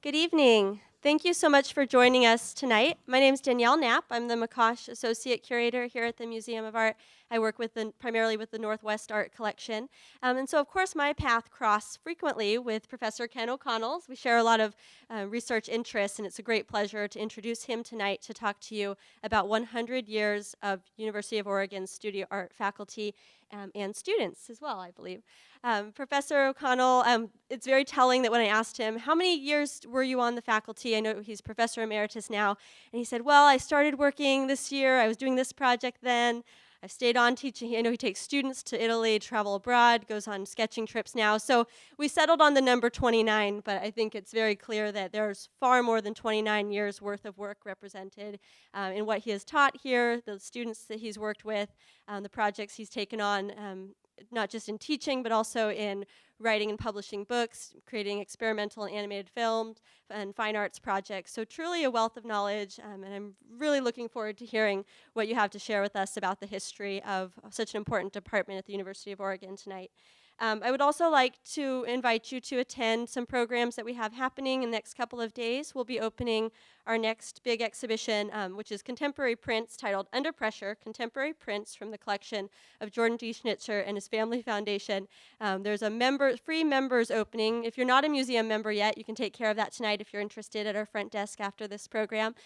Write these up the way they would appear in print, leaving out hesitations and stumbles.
Good evening. Thank you so much for joining us tonight. My name is Danielle Knapp. I'm the McCosh Associate Curator here at the Museum of Art. I work primarily with the Northwest Art Collection. And so, of course, my path crosses frequently with Professor Ken O'Connell's. We share a lot of research interests, and it's a great pleasure to introduce him tonight to talk to you about 100 years of University of Oregon studio art faculty and students as well, I believe. Professor O'Connell, it's very telling that when I asked him, how many years were you on the faculty? I know he's Professor Emeritus now. And he said, well, I started working this year. I was doing this project then. I've stayed on teaching. I know he takes students to Italy, travel abroad, goes on sketching trips now. So we settled on the number 29, but I think it's very clear that there's far more than 29 years worth of work represented in what he has taught here, the students that he's worked with, the projects he's taken on, not just in teaching, but also in writing and publishing books, creating experimental and animated films, and fine arts projects. So truly a wealth of knowledge, and I'm really looking forward to hearing what you have to share with us about the history of such an important department at the University of Oregon tonight. I would also like to invite you to attend some programs that we have happening in the next couple of days. We'll be opening our next big exhibition, which is contemporary prints titled Under Pressure, Contemporary Prints from the collection of Jordan D. Schnitzer and his family foundation. There's a free members opening. If you're not a museum member yet, you can take care of that tonight if you're interested at our front desk after this program,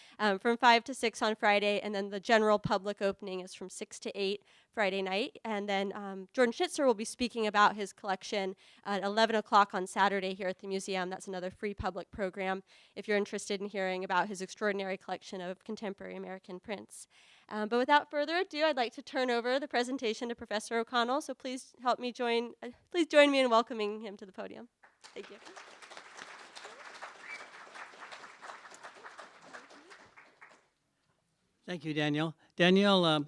from 5 to 6 on Friday, and then the general public opening is from 6 to 8 Friday night. And then Jordan Schnitzer will be speaking about his collection at 11 o'clock on Saturday here at the museum. That's another free public program if you're interested in hearing about his extraordinary collection of contemporary American prints. But without further ado, I'd like to turn over the presentation to Professor O'Connell. So please please join me in welcoming him to the podium. Thank you. Thank you, Danielle. Danielle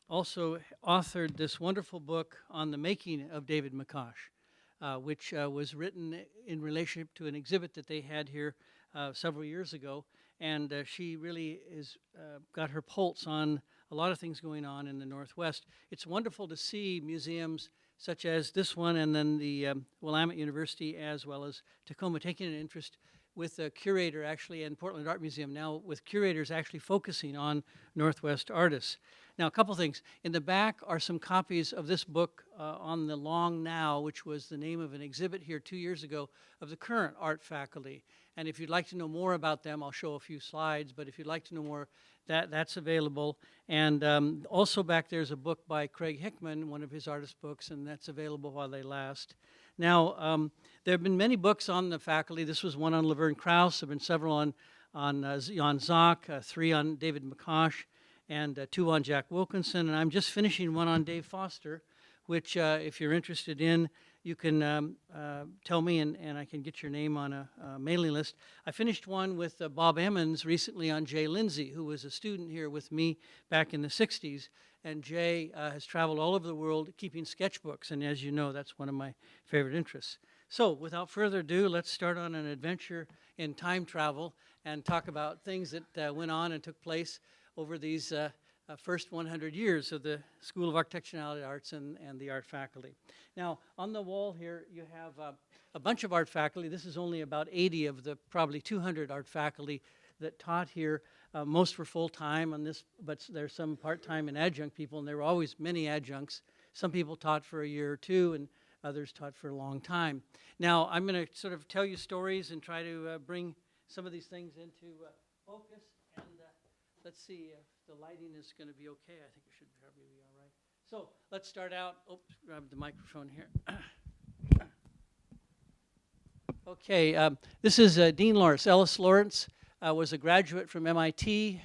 also authored this wonderful book on the making of David McCosh, which was written in relationship to an exhibit that they had here several years ago. And she really is got her pulse on a lot of things going on in the Northwest. It's wonderful to see museums such as this one and then the Willamette University as well as Tacoma taking an interest with a curator actually and Portland Art Museum now with curators actually focusing on Northwest artists. Now, a couple things. In the back are some copies of this book on the Long Now, which was the name of an exhibit here 2 years ago of the current art faculty. And if you'd like to know more about them, I'll show a few slides, but if you'd like to know more, that's available. And also back there's a book by Craig Hickman, one of his artist books, and that's available while they last. Now, there have been many books on the faculty. This was one on Laverne Krauss. There have been several on Jan Zock, 3 on David McCosh, and 2 on Jack Wilkinson. And I'm just finishing one on Dave Foster, which if you're interested in, you can tell me and I can get your name on a mailing list. I finished one with Bob Emmons recently on Jay Lindsay, who was a student here with me back in the 60s. And Jay has traveled all over the world keeping sketchbooks. And as you know, that's one of my favorite interests. So without further ado, let's start on an adventure in time travel and talk about things that went on and took place over these first 100 years of the School of Architecture and Allied Arts and the art faculty. Now, on the wall here, you have a bunch of art faculty. This is only about 80 of the probably 200 art faculty that taught here. Most were full-time on this, but there's some part-time and adjunct people, and there were always many adjuncts. Some people taught for a year or two, and others taught for a long time. Now, I'm going to sort of tell you stories and try to bring some of these things into focus. And let's see if the lighting is going to be okay. I think it should probably be all right. So let's start out. Oops, grab the microphone here. Okay, this is Dean Lawrence. Ellis Lawrence was a graduate from MIT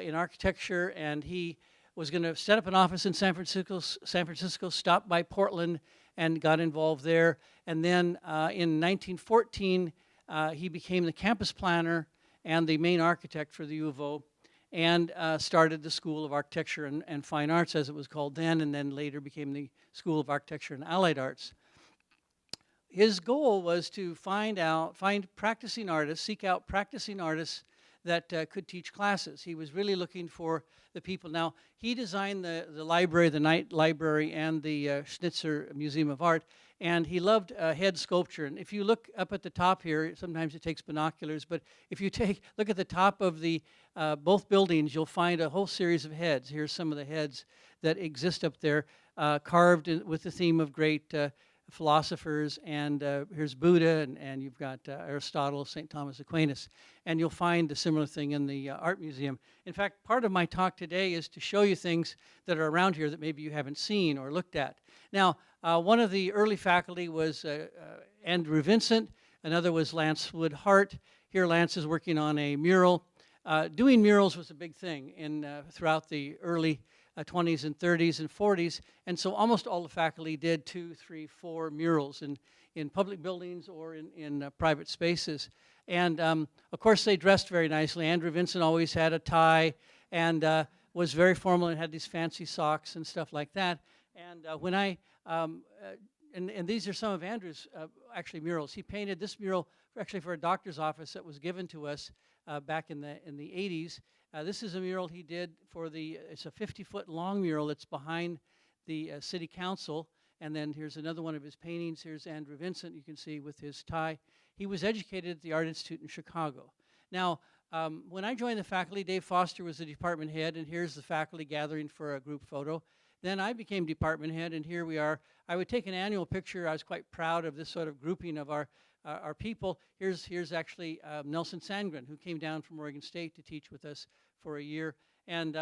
in architecture, and he was going to set up an office in San Francisco, stopped by Portland, and got involved there. And then in 1914, he became the campus planner and the main architect for the U of O, and started the School of Architecture and Fine Arts, as it was called then, and then later became the School of Architecture and Allied Arts. His goal was to find practicing artists, seek out practicing artists that could teach classes. He was really looking for the people. Now, he designed the library, the Knight Library, and the Schnitzer Museum of Art, and he loved head sculpture. And if you look up at the top here, sometimes it takes binoculars, but if you look at the top of the both buildings, you'll find a whole series of heads. Here's some of the heads that exist up there, carved with the theme of great philosophers, and here's Buddha, and you've got Aristotle, St. Thomas Aquinas, and you'll find a similar thing in the art museum. In fact, part of my talk today is to show you things that are around here that maybe you haven't seen or looked at. Now, one of the early faculty was Andrew Vincent, another was Lance Wood Hart. Here Lance is working on a mural. Doing murals was a big thing throughout the early 20s and 30s and 40s, and so almost all the faculty did 2, 3, 4 murals in public buildings or in private spaces. And of course they dressed very nicely. Andrew Vincent always had a tie and was very formal and had these fancy socks and stuff like that. And when and these are some of Andrew's actually murals. He painted this mural actually for a doctor's office that was given to us back in the 80s. This is a mural he did for it's a 50-foot long mural that's behind the city council. And then here's another one of his paintings. Here's Andrew Vincent, you can see with his tie. He was educated at the Art Institute in Chicago. Now, when I joined the faculty, Dave Foster was the department head, and here's the faculty gathering for a group photo. Then I became department head, and here we are. I would take an annual picture. I was quite proud of this sort of grouping of our people. Here's actually Nelson Sandgren, who came down from Oregon State to teach with us for a year. And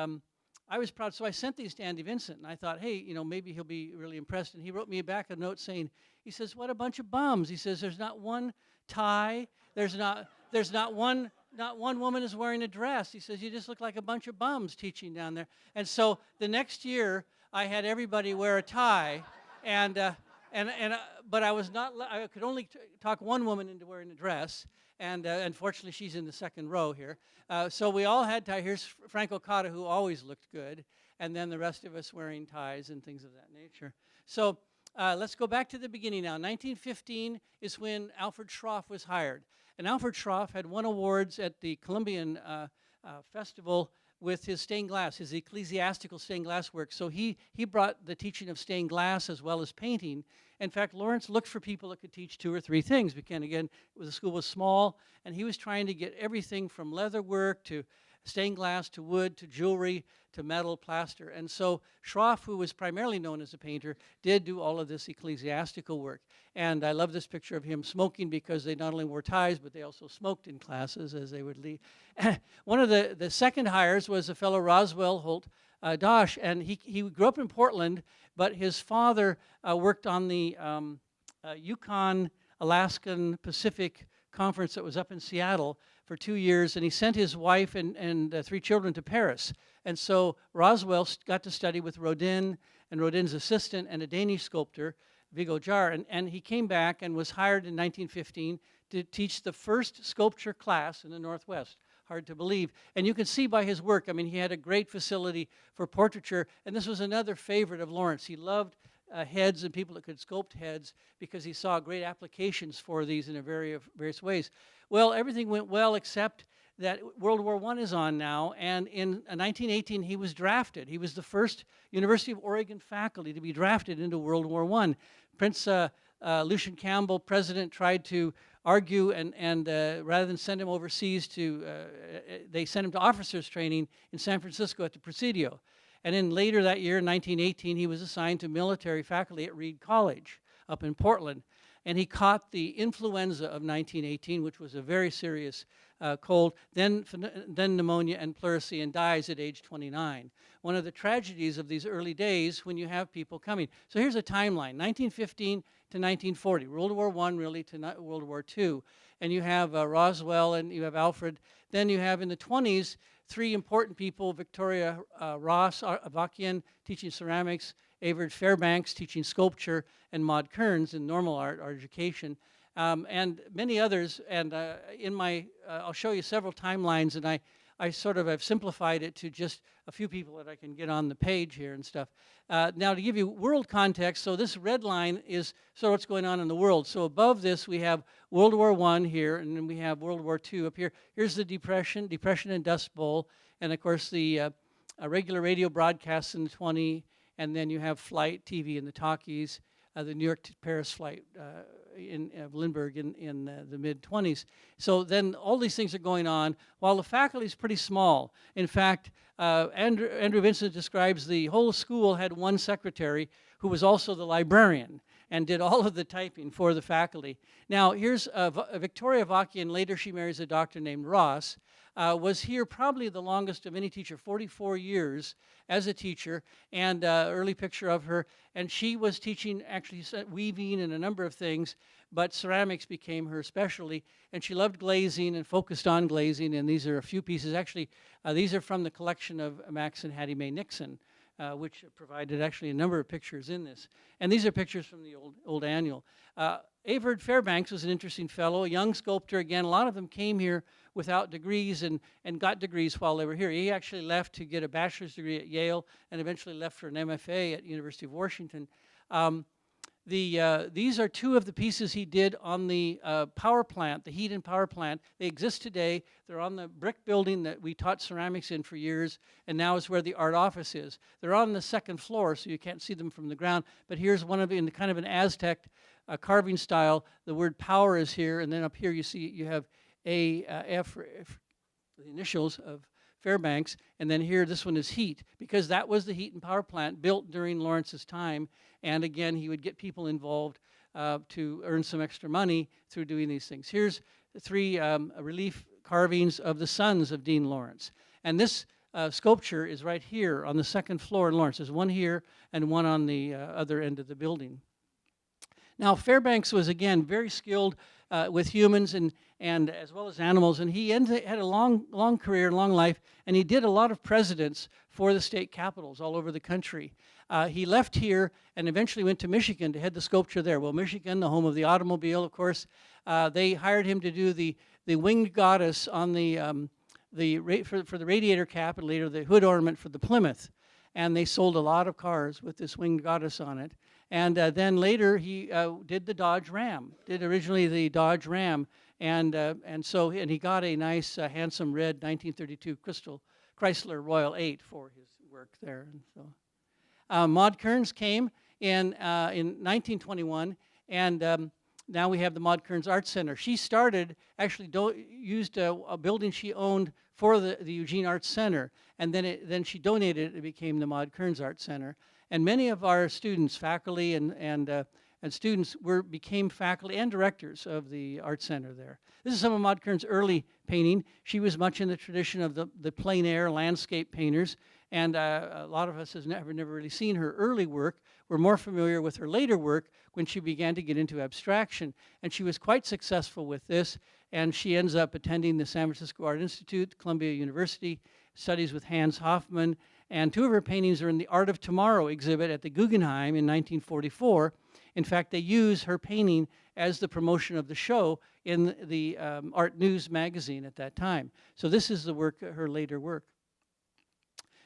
I was proud, so I sent these to Andy Vincent, and I thought, hey, maybe he'll be really impressed. And he wrote me back a note saying, he says, what a bunch of bums. He says, there's not one tie, there's not one woman is wearing a dress. He says, you just look like a bunch of bums teaching down there. And so the next year, I had everybody wear a tie, but I could only talk one woman into wearing a dress, and unfortunately she's in the second row here. So we all had ties. Here's Frank Okada, who always looked good, and then the rest of us wearing ties and things of that nature. So let's go back to the beginning now. 1915 is when Alfred Schroff was hired, and Alfred Schroff had won awards at the Columbian Festival with his stained glass, his ecclesiastical stained glass work. So he brought the teaching of stained glass as well as painting. In fact, Lawrence looked for people that could teach 2 or 3 things, because again, the school was small, and he was trying to get everything from leather work to stained glass to wood to jewelry to metal, plaster. And so Schroff, who was primarily known as a painter, did do all of this ecclesiastical work. And I love this picture of him smoking, because they not only wore ties, but they also smoked in classes as they would leave. One of the second hires was a fellow Roswell Holt Dosh, and he grew up in Portland, but his father worked on the Yukon, Alaskan, Pacific conference that was up in Seattle for 2 years, and he sent his wife and 3 children to Paris. And so Roswell got to study with Rodin and Rodin's assistant and a Danish sculptor, Viggo Jar, and he came back and was hired in 1915 to teach the first sculpture class in the Northwest. Hard to believe. And you can see by his work, I mean, he had a great facility for portraiture, and this was another favorite of Lawrence. He loved heads and people that could sculpt heads, because he saw great applications for these in various ways. Well, everything went well, except that World War I is on now, and in 1918 he was drafted. He was the first University of Oregon faculty to be drafted into World War I. Prince Lucian Campbell, president, tried to argue, and rather than send him overseas they sent him to officers training in San Francisco at the Presidio. And then later that year, in 1918, he was assigned to military faculty at Reed College up in Portland. And he caught the influenza of 1918, which was a very serious cold, then pneumonia and pleurisy, and dies at age 29. One of the tragedies of these early days when you have people coming. So here's a timeline, 1915 to 1940, World War I really to World War II. And you have Roswell, and you have Alfred. Then you have in the 20s, 3 important people, Victoria Ross Avakian teaching ceramics, Avard Fairbanks teaching sculpture, and Maud Kearns in normal art education, and many others. And in my, I'll show you several timelines, and I sort of have simplified it to just a few people that I can get on the page here and stuff. Now, to give you world context, so this red line is sort of what's going on in the world. So above this, we have World War I here, and then we have World War II up here. Here's the Depression and Dust Bowl, and of course the regular radio broadcasts in the 20, and then you have flight TV in the talkies, the New York to Paris flight in Lindbergh in the mid-20s. So then all these things are going on while the faculty is pretty small. In fact, Andrew Vincent describes the whole school had one secretary who was also the librarian and did all of the typing for the faculty. Now, here's Victoria Vakian. Later, she marries a doctor named Ross. Was here probably the longest of any teacher, 44 years as a teacher, and early picture of her. And she was teaching actually weaving and a number of things, but ceramics became her specialty. And she loved glazing and focused on glazing. And these are a few pieces. Actually, these are from the collection of Max and Hattie Mae Nixon, which provided actually a number of pictures in this. And these are pictures from the old annual. Avard Fairbanks was an interesting fellow, a young sculptor. Again, a lot of them came here without degrees and got degrees while they were here. He actually left to get a bachelor's degree at Yale and eventually left for an MFA at University of Washington. These are two of the pieces he did on the power plant, the heat and power plant. They exist today. They're on the brick building that we taught ceramics in for years, and now is where the art office is. They're on the second floor, so you can't see them from the ground, but here's one of them in kind of an Aztec carving style. The word power is here, and then up here you see you have F, the initials of Fairbanks, and then here this one is heat, because that was the heat and power plant built during Lawrence's time. And again, he would get people involved to earn some extra money through doing these things. Here's the three relief carvings of the sons of Dean Lawrence. And this sculpture is right here on the second floor in Lawrence. There's one here and one on the other end of the building. Now, Fairbanks was, again, very skilled with humans and as well as animals, and he had a long career, long life, and he did a lot of presidents for the state capitals all over the country. He left here and eventually went to Michigan to head the sculpture there. Well, Michigan, the home of the automobile, of course, they hired him to do the winged goddess on for the radiator cap and later the hood ornament for the Plymouth, and they sold a lot of cars with this winged goddess on it. And then later he did the Dodge Ram, did originally the Dodge Ram, and he got a nice handsome red 1932 Chrysler Royal 8 for his work there. And so Maud Kearns came in 1921, and now we have the Maud Kearns Art Center. She started, actually used a building she owned for the Eugene Arts Center, and then she donated it. It became the Maud Kearns Art Center. And many of our students, faculty and students, became faculty and directors of the Art Center there. This is some of Maud Kearns' early painting. She was much in the tradition of the plein air landscape painters, and a lot of us has never really seen her early work. We're more familiar with her later work when she began to get into abstraction, and she was quite successful with this, and she ends up attending the San Francisco Art Institute, Columbia University, studies with Hans Hofmann, and two of her paintings are in the Art of Tomorrow exhibit at the Guggenheim in 1944. In fact, they use her painting as the promotion of the show in the Art News magazine at that time. So this is the work, her later work.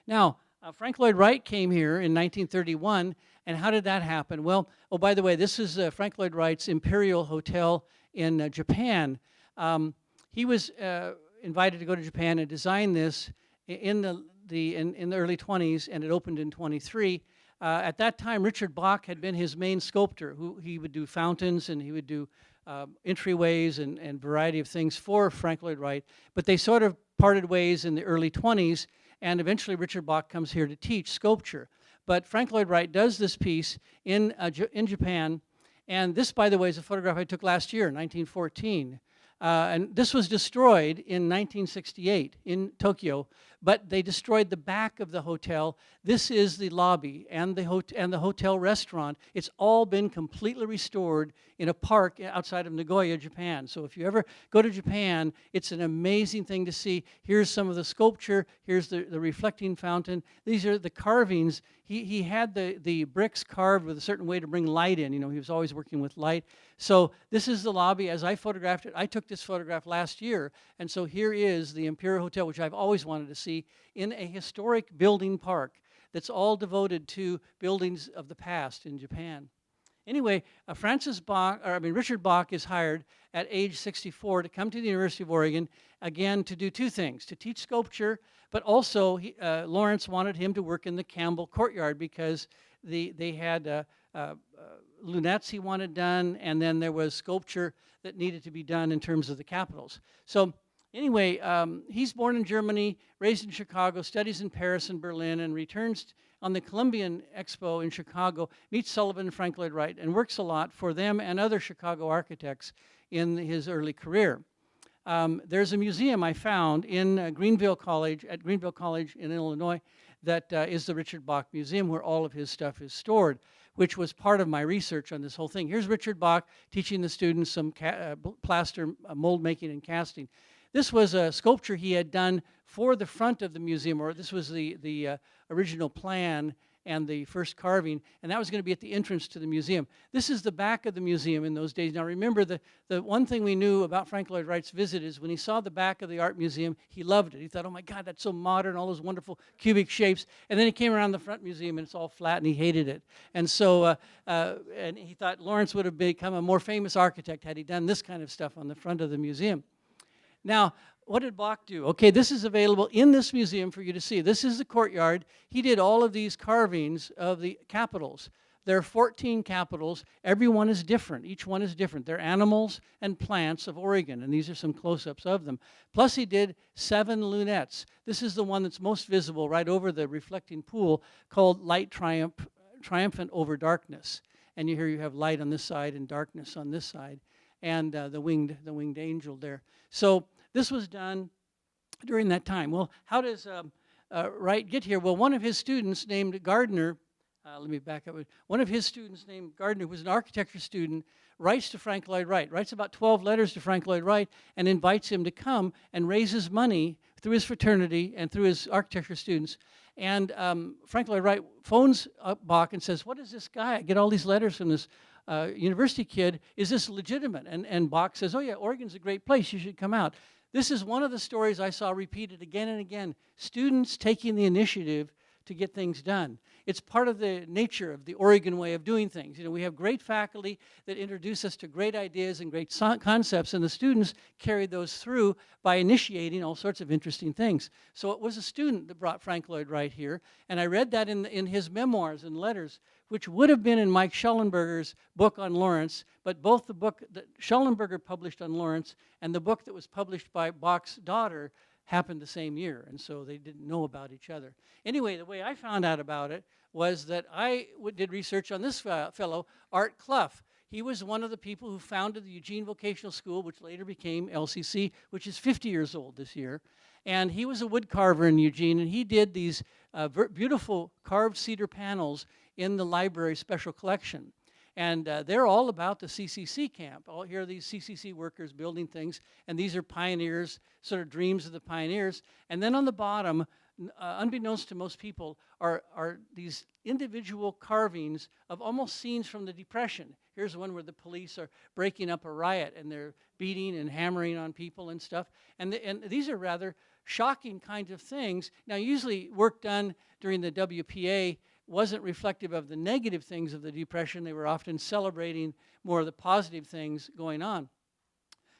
Now, Frank Lloyd Wright came here in 1931, and how did that happen? Well, oh, by the way, this is Frank Lloyd Wright's Imperial Hotel in Japan. He was invited to go to Japan and design this in the early 20s, and it opened in 23. At that time, Richard Bock had been his main sculptor. He would do fountains and he would do entryways and variety of things for Frank Lloyd Wright. But they sort of parted ways in the early 20s, and eventually Richard Bock comes here to teach sculpture. But Frank Lloyd Wright does this piece in Japan, and this, by the way, is a photograph I took last year, 1914. And this was destroyed in 1968 in Tokyo, but they destroyed the back of the hotel. This is the lobby and the hotel restaurant. It's all been completely restored in a park outside of Nagoya, Japan. So if you ever go to Japan, it's an amazing thing to see. Here's some of the sculpture. Here's the reflecting fountain. These are the carvings. He had the bricks carved with a certain way to bring light in. You know, he was always working with light. So this is the lobby as I photographed it. I took this photograph last year, and so here is the Imperial Hotel, which I've always wanted to see, in a historic building park that's all devoted to buildings of the past in Japan. Anyway, Richard Bock is hired at age 64 to come to the University of Oregon, again, to do two things: to teach sculpture, but also Lawrence wanted him to work in the Campbell courtyard because they had lunettes he wanted done, and then there was sculpture that needed to be done in terms of the capitals. So anyway, he's born in Germany, raised in Chicago, studies in Paris and Berlin, and returns on the Columbian Expo in Chicago, meets Sullivan and Frank Lloyd Wright, and works a lot for them and other Chicago architects in his early career. There's a museum I found in Greenville College in Illinois that is the Richard Bock Museum, where all of his stuff is stored, which was part of my research on this whole thing. Here's Richard Bock teaching the students some plaster mold making and casting. This was a sculpture he had done for the front of the museum, or this was the original plan and the first carving, and that was going to be at the entrance to the museum. This is the back of the museum in those days. Now remember, the one thing we knew about Frank Lloyd Wright's visit is when he saw the back of the art museum, he loved it. He thought, oh my God, that's so modern, all those wonderful cubic shapes. And then he came around the front museum and it's all flat and he hated it. And so, and he thought Lawrence would have become a more famous architect had he done this kind of stuff on the front of the museum. Now, what did Bock do? Okay, this is available in this museum for you to see. This is the courtyard. He did all of these carvings of the capitals. There are 14 capitals. Every one is different. Each one is different. They're animals and plants of Oregon, and these are some close-ups of them. Plus, he did 7 lunettes. This is the one that's most visible right over the reflecting pool, called Light Triumphant Over Darkness. And here you have light on this side and darkness on this side, and the winged angel there. So this was done during that time. Well, how does Wright get here? Well, one of his students named Gardner, let me back up. One of his students named Gardner, who was an architecture student, writes to Frank Lloyd Wright, writes about 12 letters to Frank Lloyd Wright, and invites him to come and raises money through his fraternity and through his architecture students. And Frank Lloyd Wright phones up Bock and says, what is this guy? I get all these letters from this university kid. Is this legitimate? And Bock says, oh yeah, Oregon's a great place. You should come out. This is one of the stories I saw repeated again and again. Students taking the initiative to get things done. It's part of the nature of the Oregon way of doing things. You know, we have great faculty that introduce us to great ideas and great concepts, and the students carry those through by initiating all sorts of interesting things. So it was a student that brought Frank Lloyd Wright here, and I read that in his memoirs and letters, which would have been in Mike Schellenberger's book on Lawrence, but both the book that Schellenberger published on Lawrence and the book that was published by Bock's daughter happened the same year, and so they didn't know about each other. Anyway, the way I found out about it was that I did research on this fellow, Art Clough. He was one of the people who founded the Eugene Vocational School, which later became LCC, which is 50 years old this year. And he was a wood carver in Eugene, and he did these beautiful carved cedar panels in the library special collection. And they're all about the CCC camp. Here are these CCC workers building things, and these are pioneers, sort of dreams of the pioneers. And then on the bottom, unbeknownst to most people, are these individual carvings of almost scenes from the Depression. Here's one where the police are breaking up a riot, and they're beating and hammering on people and stuff. And these are rather shocking kinds of things. Now, usually work done during the WPA wasn't reflective of the negative things of the Depression. They were often celebrating more of the positive things going on.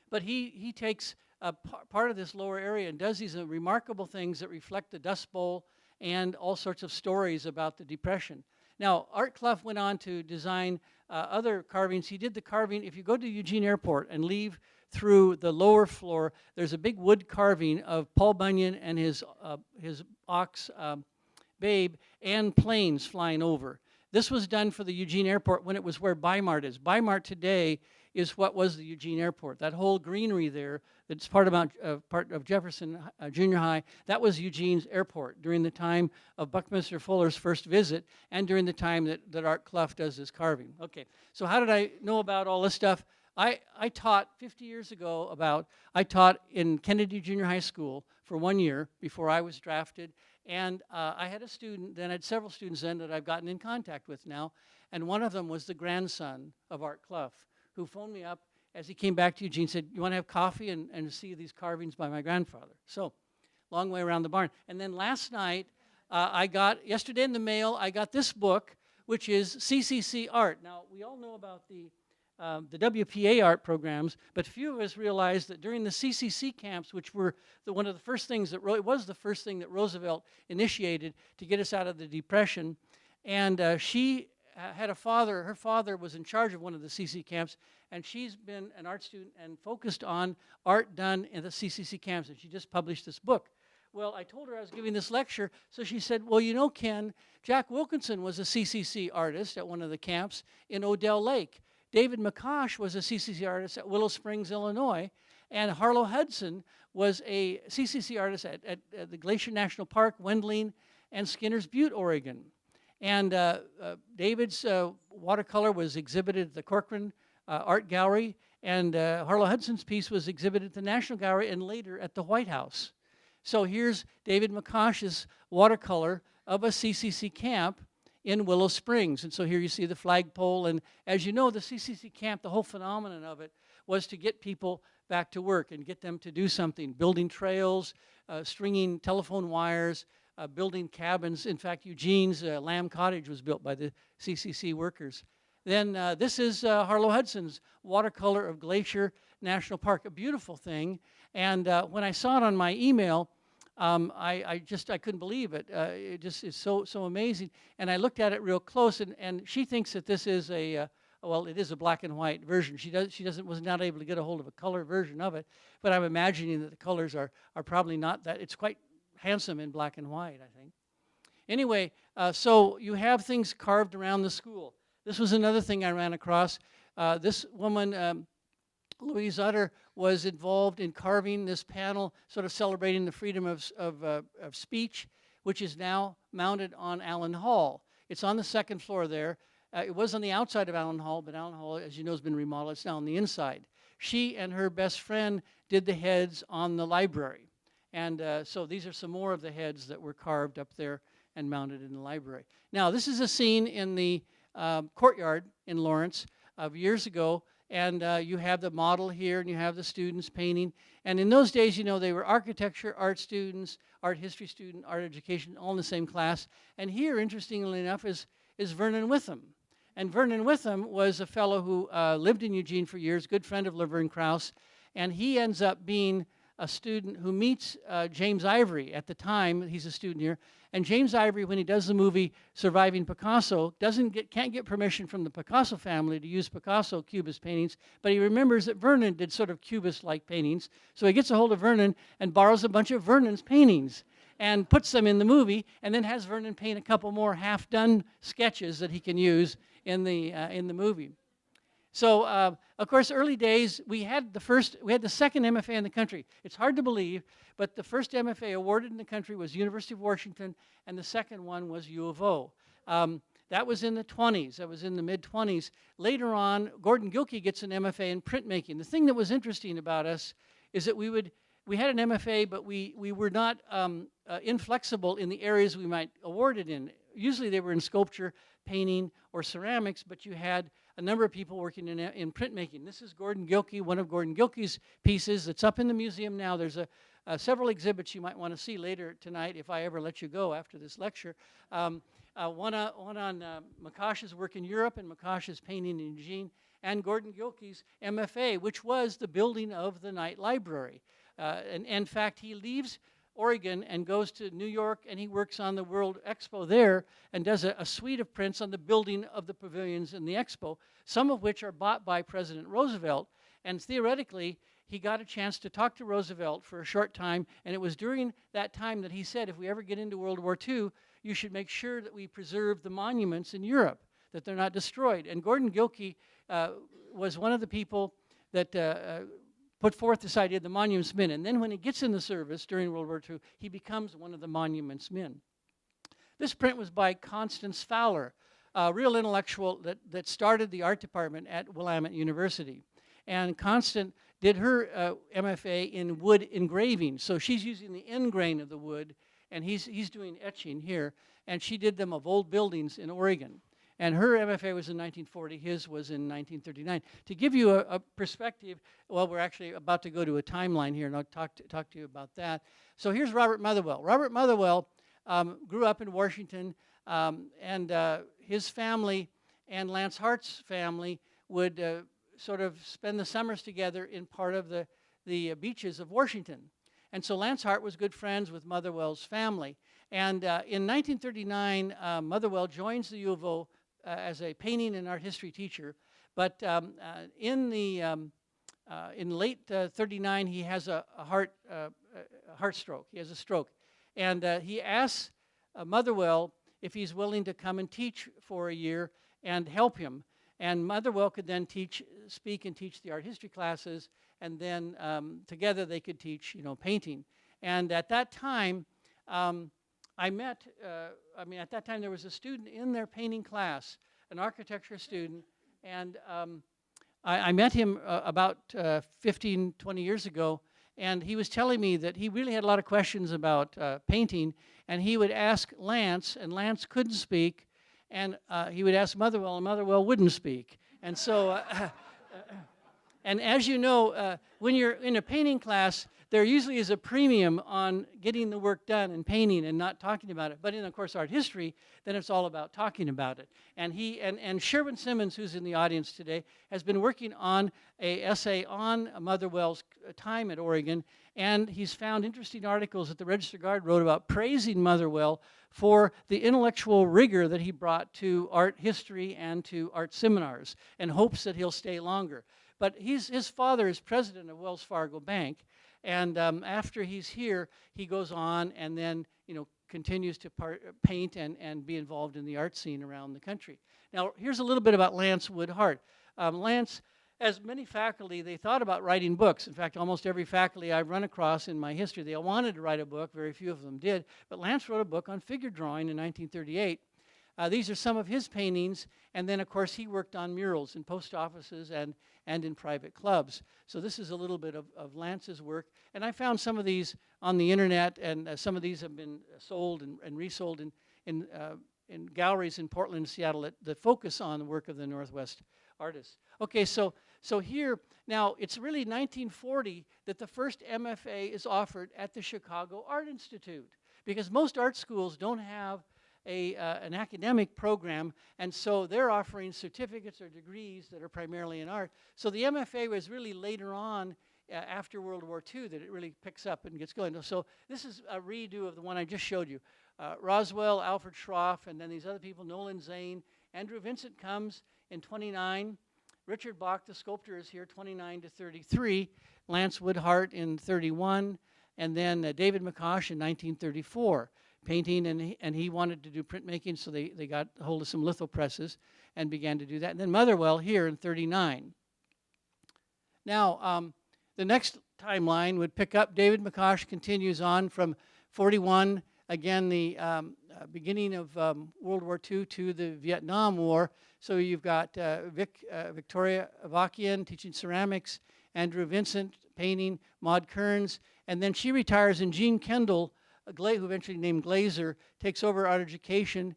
But he takes a part of this lower area and does these remarkable things that reflect the Dust Bowl and all sorts of stories about the Depression. Now, Art Clough went on to design other carvings. He did the carving, if you go to Eugene Airport and leave through the lower floor, there's a big wood carving of Paul Bunyan and his ox, Babe, and planes flying over. This was done for the Eugene Airport when it was where Bi-Mart is. Bi-Mart today is what was the Eugene Airport. That whole greenery there, that's part of Jefferson Junior High, that was Eugene's airport during the time of Buckminster Fuller's first visit and during the time that Art Clough does his carving. Okay, so how did I know about all this stuff? I taught 50 years ago I taught in Kennedy Junior High School for 1 year before I was drafted. And I had a student, then I had several students then that I've gotten in contact with now. And one of them was the grandson of Art Clough, who phoned me up as he came back to Eugene, said, you want to have coffee and see these carvings by my grandfather? So, long way around the barn. And then last night, yesterday in the mail, I got this book, which is CCC Art. Now, we all know about the WPA art programs, but few of us realized that during the CCC camps, which were one of the first things that was the first thing that Roosevelt initiated to get us out of the Depression, and she had a father. Her father was in charge of one of the CCC camps, and she's been an art student and focused on art done in the CCC camps, and she just published this book. Well, I told her I was giving this lecture, so she said, well, you know, Ken, Jack Wilkinson was a CCC artist at one of the camps in Odell Lake. David McCosh was a CCC artist at Willow Springs, Illinois, and Harlow Hudson was a CCC artist at the Glacier National Park, Wendling, and Skinner's Butte, Oregon. And David's watercolor was exhibited at the Corcoran Art Gallery, and Harlow Hudson's piece was exhibited at the National Gallery and later at the White House. So here's David McCosh's watercolor of a CCC camp in Willow Springs. And so here you see the flagpole. And as you know, the CCC camp, the whole phenomenon of it was to get people back to work and get them to do something, building trails, stringing telephone wires, building cabins. In fact, Eugene's Lamb Cottage was built by the CCC workers. Then this is Harlow Hudson's watercolor of Glacier National Park, a beautiful thing. And when I saw it on my email, I couldn't believe it. It just is so amazing. And I looked at it real close, and she thinks that this is well, it is a black and white version. She was not able to get a hold of a color version of it, but I'm imagining that the colors are probably not that. It's quite handsome in black and white, I think. Anyway, so you have things carved around the school. This was another thing I ran across. This woman, Louise Utter, was involved in carving this panel, sort of celebrating the freedom of speech, which is now mounted on Allen Hall. It's on the second floor there. It was on the outside of Allen Hall, but Allen Hall, as you know, has been remodeled. It's now on the inside. She and her best friend did the heads on the library. And so these are some more of the heads that were carved up there and mounted in the library. Now, this is a scene in the courtyard in Lawrence of years ago. And you have the model here, and you have the students painting. And in those days, you know, they were architecture, art students, art history student, art education, all in the same class. And here, interestingly enough, is Vernon Witham. And Vernon Witham was a fellow who lived in Eugene for years, good friend of Laverne Krauss. And he ends up being a student who meets James Ivory at the time. He's a student here. And James Ivory, when he does the movie Surviving Picasso, can't get permission from the Picasso family to use Picasso Cubist paintings, but he remembers that Vernon did sort of Cubist-like paintings. So he gets a hold of Vernon and borrows a bunch of Vernon's paintings and puts them in the movie, and then has Vernon paint a couple more half-done sketches that he can use in the movie. So, of course, early days, we had the second MFA in the country. It's hard to believe, but the first MFA awarded in the country was University of Washington, and the second one was U of O. That was in the 20s. That was in the mid-20s. Later on, Gordon Gilkey gets an MFA in printmaking. The thing that was interesting about us is that we had an MFA, but we were not inflexible in the areas we might award it in. Usually they were in sculpture, painting, or ceramics, but you had a number of people working in printmaking. This is Gordon Gilkey, one of Gordon Gilkey's pieces that's up in the museum now. There's several exhibits you might want to see later tonight if I ever let you go after this lecture. One on McCosh's work in Europe and McCosh's painting in Eugene, and Gordon Gilkey's MFA, which was the building of the Knight Library. And in fact, he leaves Oregon and goes to New York, and he works on the World Expo there and does a suite of prints on the building of the pavilions in the Expo, some of which are bought by President Roosevelt. And theoretically, he got a chance to talk to Roosevelt for a short time, and it was during that time that he said, if we ever get into World War II, you should make sure that we preserve the monuments in Europe. that they're not destroyed. And Gordon Gilkey was one of the people that put forth this idea of the monuments men. And then when he gets in the service during World War II, he becomes one of the monuments men. This print was by Constance Fowler, a real intellectual that started the art department at Willamette University. And Constance did her MFA in wood engraving. So she's using the end grain of the wood, and he's doing etching here. And she did them of old buildings in Oregon. And her MFA was in 1940, his was in 1939. To give you a perspective, well, we're actually about to go to a timeline here, and I'll talk to you about that. So here's Robert Motherwell. Robert Motherwell grew up in Washington, and his family and Lance Hart's family would sort of spend the summers together in part of the beaches of Washington. And so Lance Hart was good friends with Motherwell's family. And in 1939, Motherwell joins the U of O as a painting and art history teacher. But in late 39, he has a heart stroke. He has a stroke. And he asks Motherwell if he's willing to come and teach for a year and help him. And Motherwell could then speak and teach the art history classes, and then together they could teach, painting. And at that time, at that time there was a student in their painting class, an architecture student, and I met him about 15, 20 years ago, and he was telling me that he really had a lot of questions about painting, and he would ask Lance, and Lance couldn't speak, and he would ask Motherwell, and Motherwell wouldn't speak. And so, and as you know, when you're in a painting class, there usually is a premium on getting the work done and painting and not talking about it. But in, of course, art history, then it's all about talking about it. And and Sherwin Simmons, who's in the audience today, has been working on an essay on Motherwell's time at Oregon, and he's found interesting articles that the Register Guard wrote about praising Motherwell for the intellectual rigor that he brought to art history and to art seminars, and hopes that he'll stay longer. But his father is president of Wells Fargo Bank, and after he's here, he goes on and then continues to paint and be involved in the art scene around the country. Now, here's a little bit about Lance Wood Hart. Lance, as many faculty, they thought about writing books. In fact, almost every faculty I've run across in my history, they all wanted to write a book. Very few of them did. But Lance wrote a book on figure drawing in 1938. These are some of his paintings, and then, of course, he worked on murals in post offices and in private clubs. So this is a little bit of Lance's work. And I found some of these on the internet, and some of these have been sold and resold in galleries in Portland and Seattle that focus on the work of the Northwest artists. Okay, so here, now, it's really 1940 that the first MFA is offered at the Chicago Art Institute, because most art schools don't have an academic program, and so they're offering certificates or degrees that are primarily in art. So the MFA was really later on, after World War II, that it really picks up and gets going. So this is a redo of the one I just showed you. Roswell, Alfred Schroff, and then these other people, Nolan Zane. Andrew Vincent comes in 29. Richard Bock, the sculptor, is here, 29 to 33. Lance Wood Hart in 31. And then David McCosh in 1934. Painting, and he wanted to do printmaking, so they got a hold of some litho presses and began to do that. And then Motherwell here in 39. Now, the next timeline would pick up. David McCosh continues on from 41, again, the beginning of World War II to the Vietnam War. So you've got Victoria Avakian teaching ceramics, Andrew Vincent painting, Maud Kearns, and then she retires, and Jean Kendall, who eventually named Glazer, takes over art education.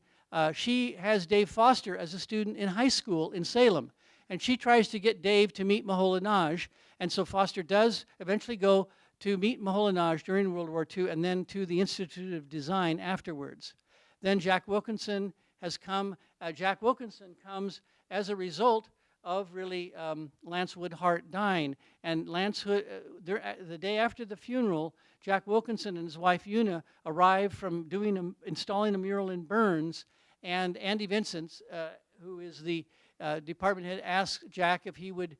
She has Dave Foster as a student in high school in Salem, and she tries to get Dave to meet Moholy-Nagy, and so Foster does eventually go to meet Moholy-Nagy during World War II, and then to the Institute of Design afterwards. Then Jack Wilkinson has come. Jack Wilkinson comes as a result of really Lance Wood Hart dying. And the day after the funeral, Jack Wilkinson and his wife Una arrived from installing a mural in Burns, and Andy Vincent, who is the department head, asked Jack if he would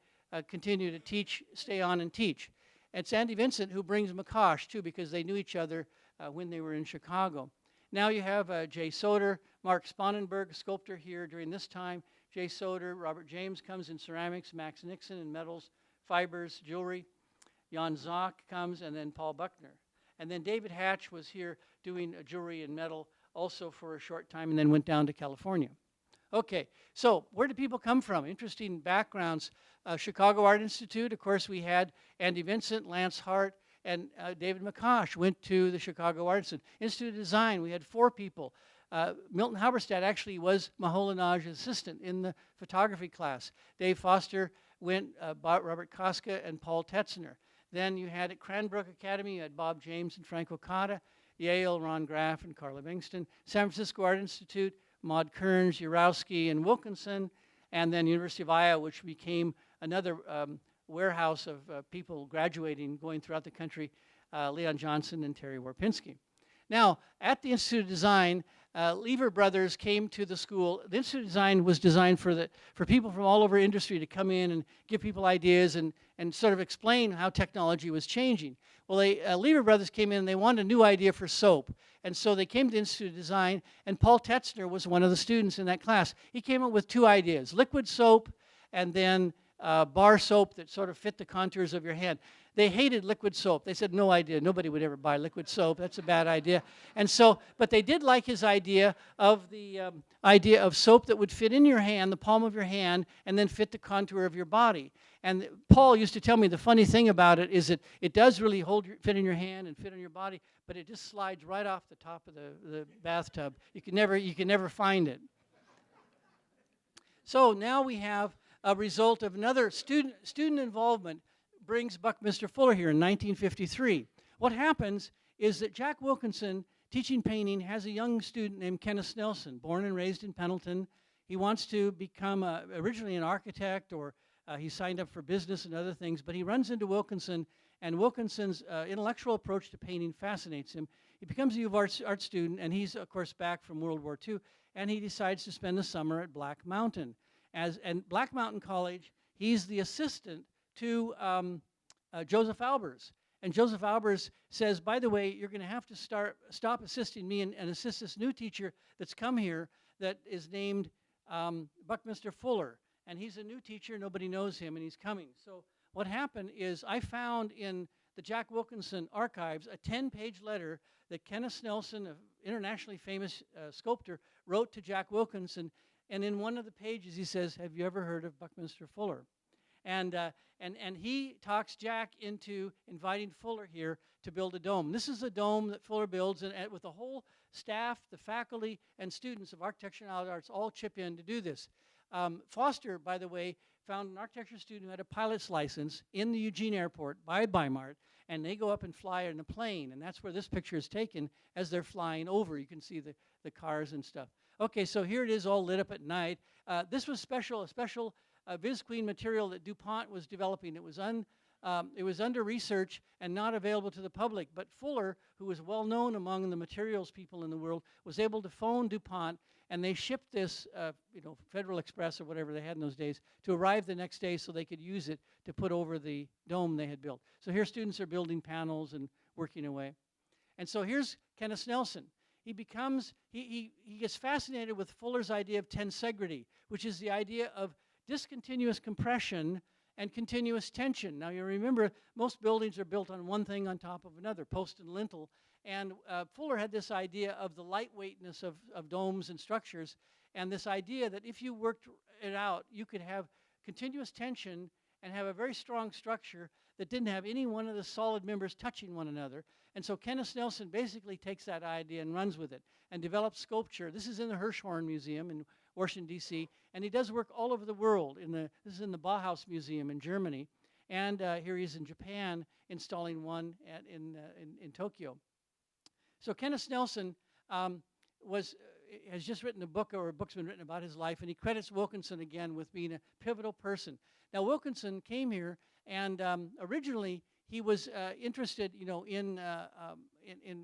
continue to teach, stay on and teach. It's Andy Vincent who brings McCosh too, because they knew each other when they were in Chicago. Now you have Jay Soder, Mark Spanenberg, sculptor here during this time. Jay Soder, Robert James comes in ceramics, Max Nixon in metals, fibers, jewelry. Jan Zock comes, and then Paul Buckner. And then David Hatch was here doing jewelry and metal also for a short time, and then went down to California. Okay, so where do people come from? Interesting backgrounds. Chicago Art Institute, of course, we had Andy Vincent, Lance Hart, and David McCosh went to the Chicago Art Institute. Institute of Design, we had 4 people. Milton Halberstadt actually was Maholinaj's assistant in the photography class. Dave Foster went, Robert Koska and Paul Tetzner. Then you had at Cranbrook Academy, you had Bob James and Frank Okada. Yale, Ron Graff and Carla Bingston. San Francisco Art Institute, Maud Kearns, Urowski, and Wilkinson. And then University of Iowa, which became another warehouse of people graduating, going throughout the country, Leon Johnson and Terry Warpinski. Now, at the Institute of Design, Lever Brothers came to the school. The Institute of Design was designed for people from all over industry to come in and give people ideas and sort of explain how technology was changing. Well, Lever Brothers came in and they wanted a new idea for soap. And so they came to the Institute of Design, and Paul Tetzner was one of the students in that class. He came up with 2 ideas, liquid soap and then bar soap that sort of fit the contours of your hand. They hated liquid soap. They said, no idea. Nobody would ever buy liquid soap. That's a bad idea. And so, but they did like his idea of the idea of soap that would fit in your hand, the palm of your hand, and then fit the contour of your body. And Paul used to tell me the funny thing about it is that it does really fit in your hand and fit on your body, but it just slides right off the top of the bathtub. You can never find it. So now we have a result of another student involvement brings Buckminster Fuller here in 1953. What happens is that Jack Wilkinson, teaching painting, has a young student named Kenneth Nelson, born and raised in Pendleton. He wants to become originally an architect, or he signed up for business and other things, but he runs into Wilkinson, and Wilkinson's intellectual approach to painting fascinates him. He becomes a U of art student, and he's, of course, back from World War II, and he decides to spend the summer at Black Mountain. And Black Mountain College, he's the assistant to Joseph Albers. And Joseph Albers says, by the way, you're going to have to stop assisting me and assist this new teacher that's come here that is named Buckminster Fuller. And he's a new teacher, nobody knows him, and he's coming. So what happened is I found in the Jack Wilkinson archives a 10-page letter that Kenneth Nelson, an internationally famous sculptor, wrote to Jack Wilkinson. And in one of the pages he says, have you ever heard of Buckminster Fuller? And he talks Jack into inviting Fuller here to build a dome. This is a dome that Fuller builds, and with the whole staff, the faculty, and students of architecture and allied arts all chip in to do this. Foster, by the way, found an architecture student who had a pilot's license in the Eugene Airport by Weimar, and they go up and fly in a plane, and that's where this picture is taken as they're flying over. You can see the cars and stuff. Okay, so here it is all lit up at night. This was a special Visqueen material that DuPont was developing. It was under research and not available to the public, but Fuller, who was well known among the materials people in the world, was able to phone DuPont, and they shipped this, Federal Express or whatever they had in those days, to arrive the next day so they could use it to put over the dome they had built. So here students are building panels and working away. And so here's Kenneth Nelson. He gets fascinated with Fuller's idea of tensegrity, which is the idea of discontinuous compression and continuous tension. Now you remember, most buildings are built on one thing on top of another, post and lintel, and Fuller had this idea of the lightweightness of domes and structures, and this idea that if you worked it out, you could have continuous tension and have a very strong structure that didn't have any one of the solid members touching one another. And so Kenneth Nelson basically takes that idea and runs with it and develops sculpture. This is in the Hirshhorn Museum in Washington, D.C., and he does work all over the world. This is in the Bauhaus Museum in Germany, and here he is in Japan installing one in Tokyo. So Kenneth Nelson has just written a book, or a book's been written about his life, and he credits Wilkinson again with being a pivotal person. Now Wilkinson came here, and originally he was interested, in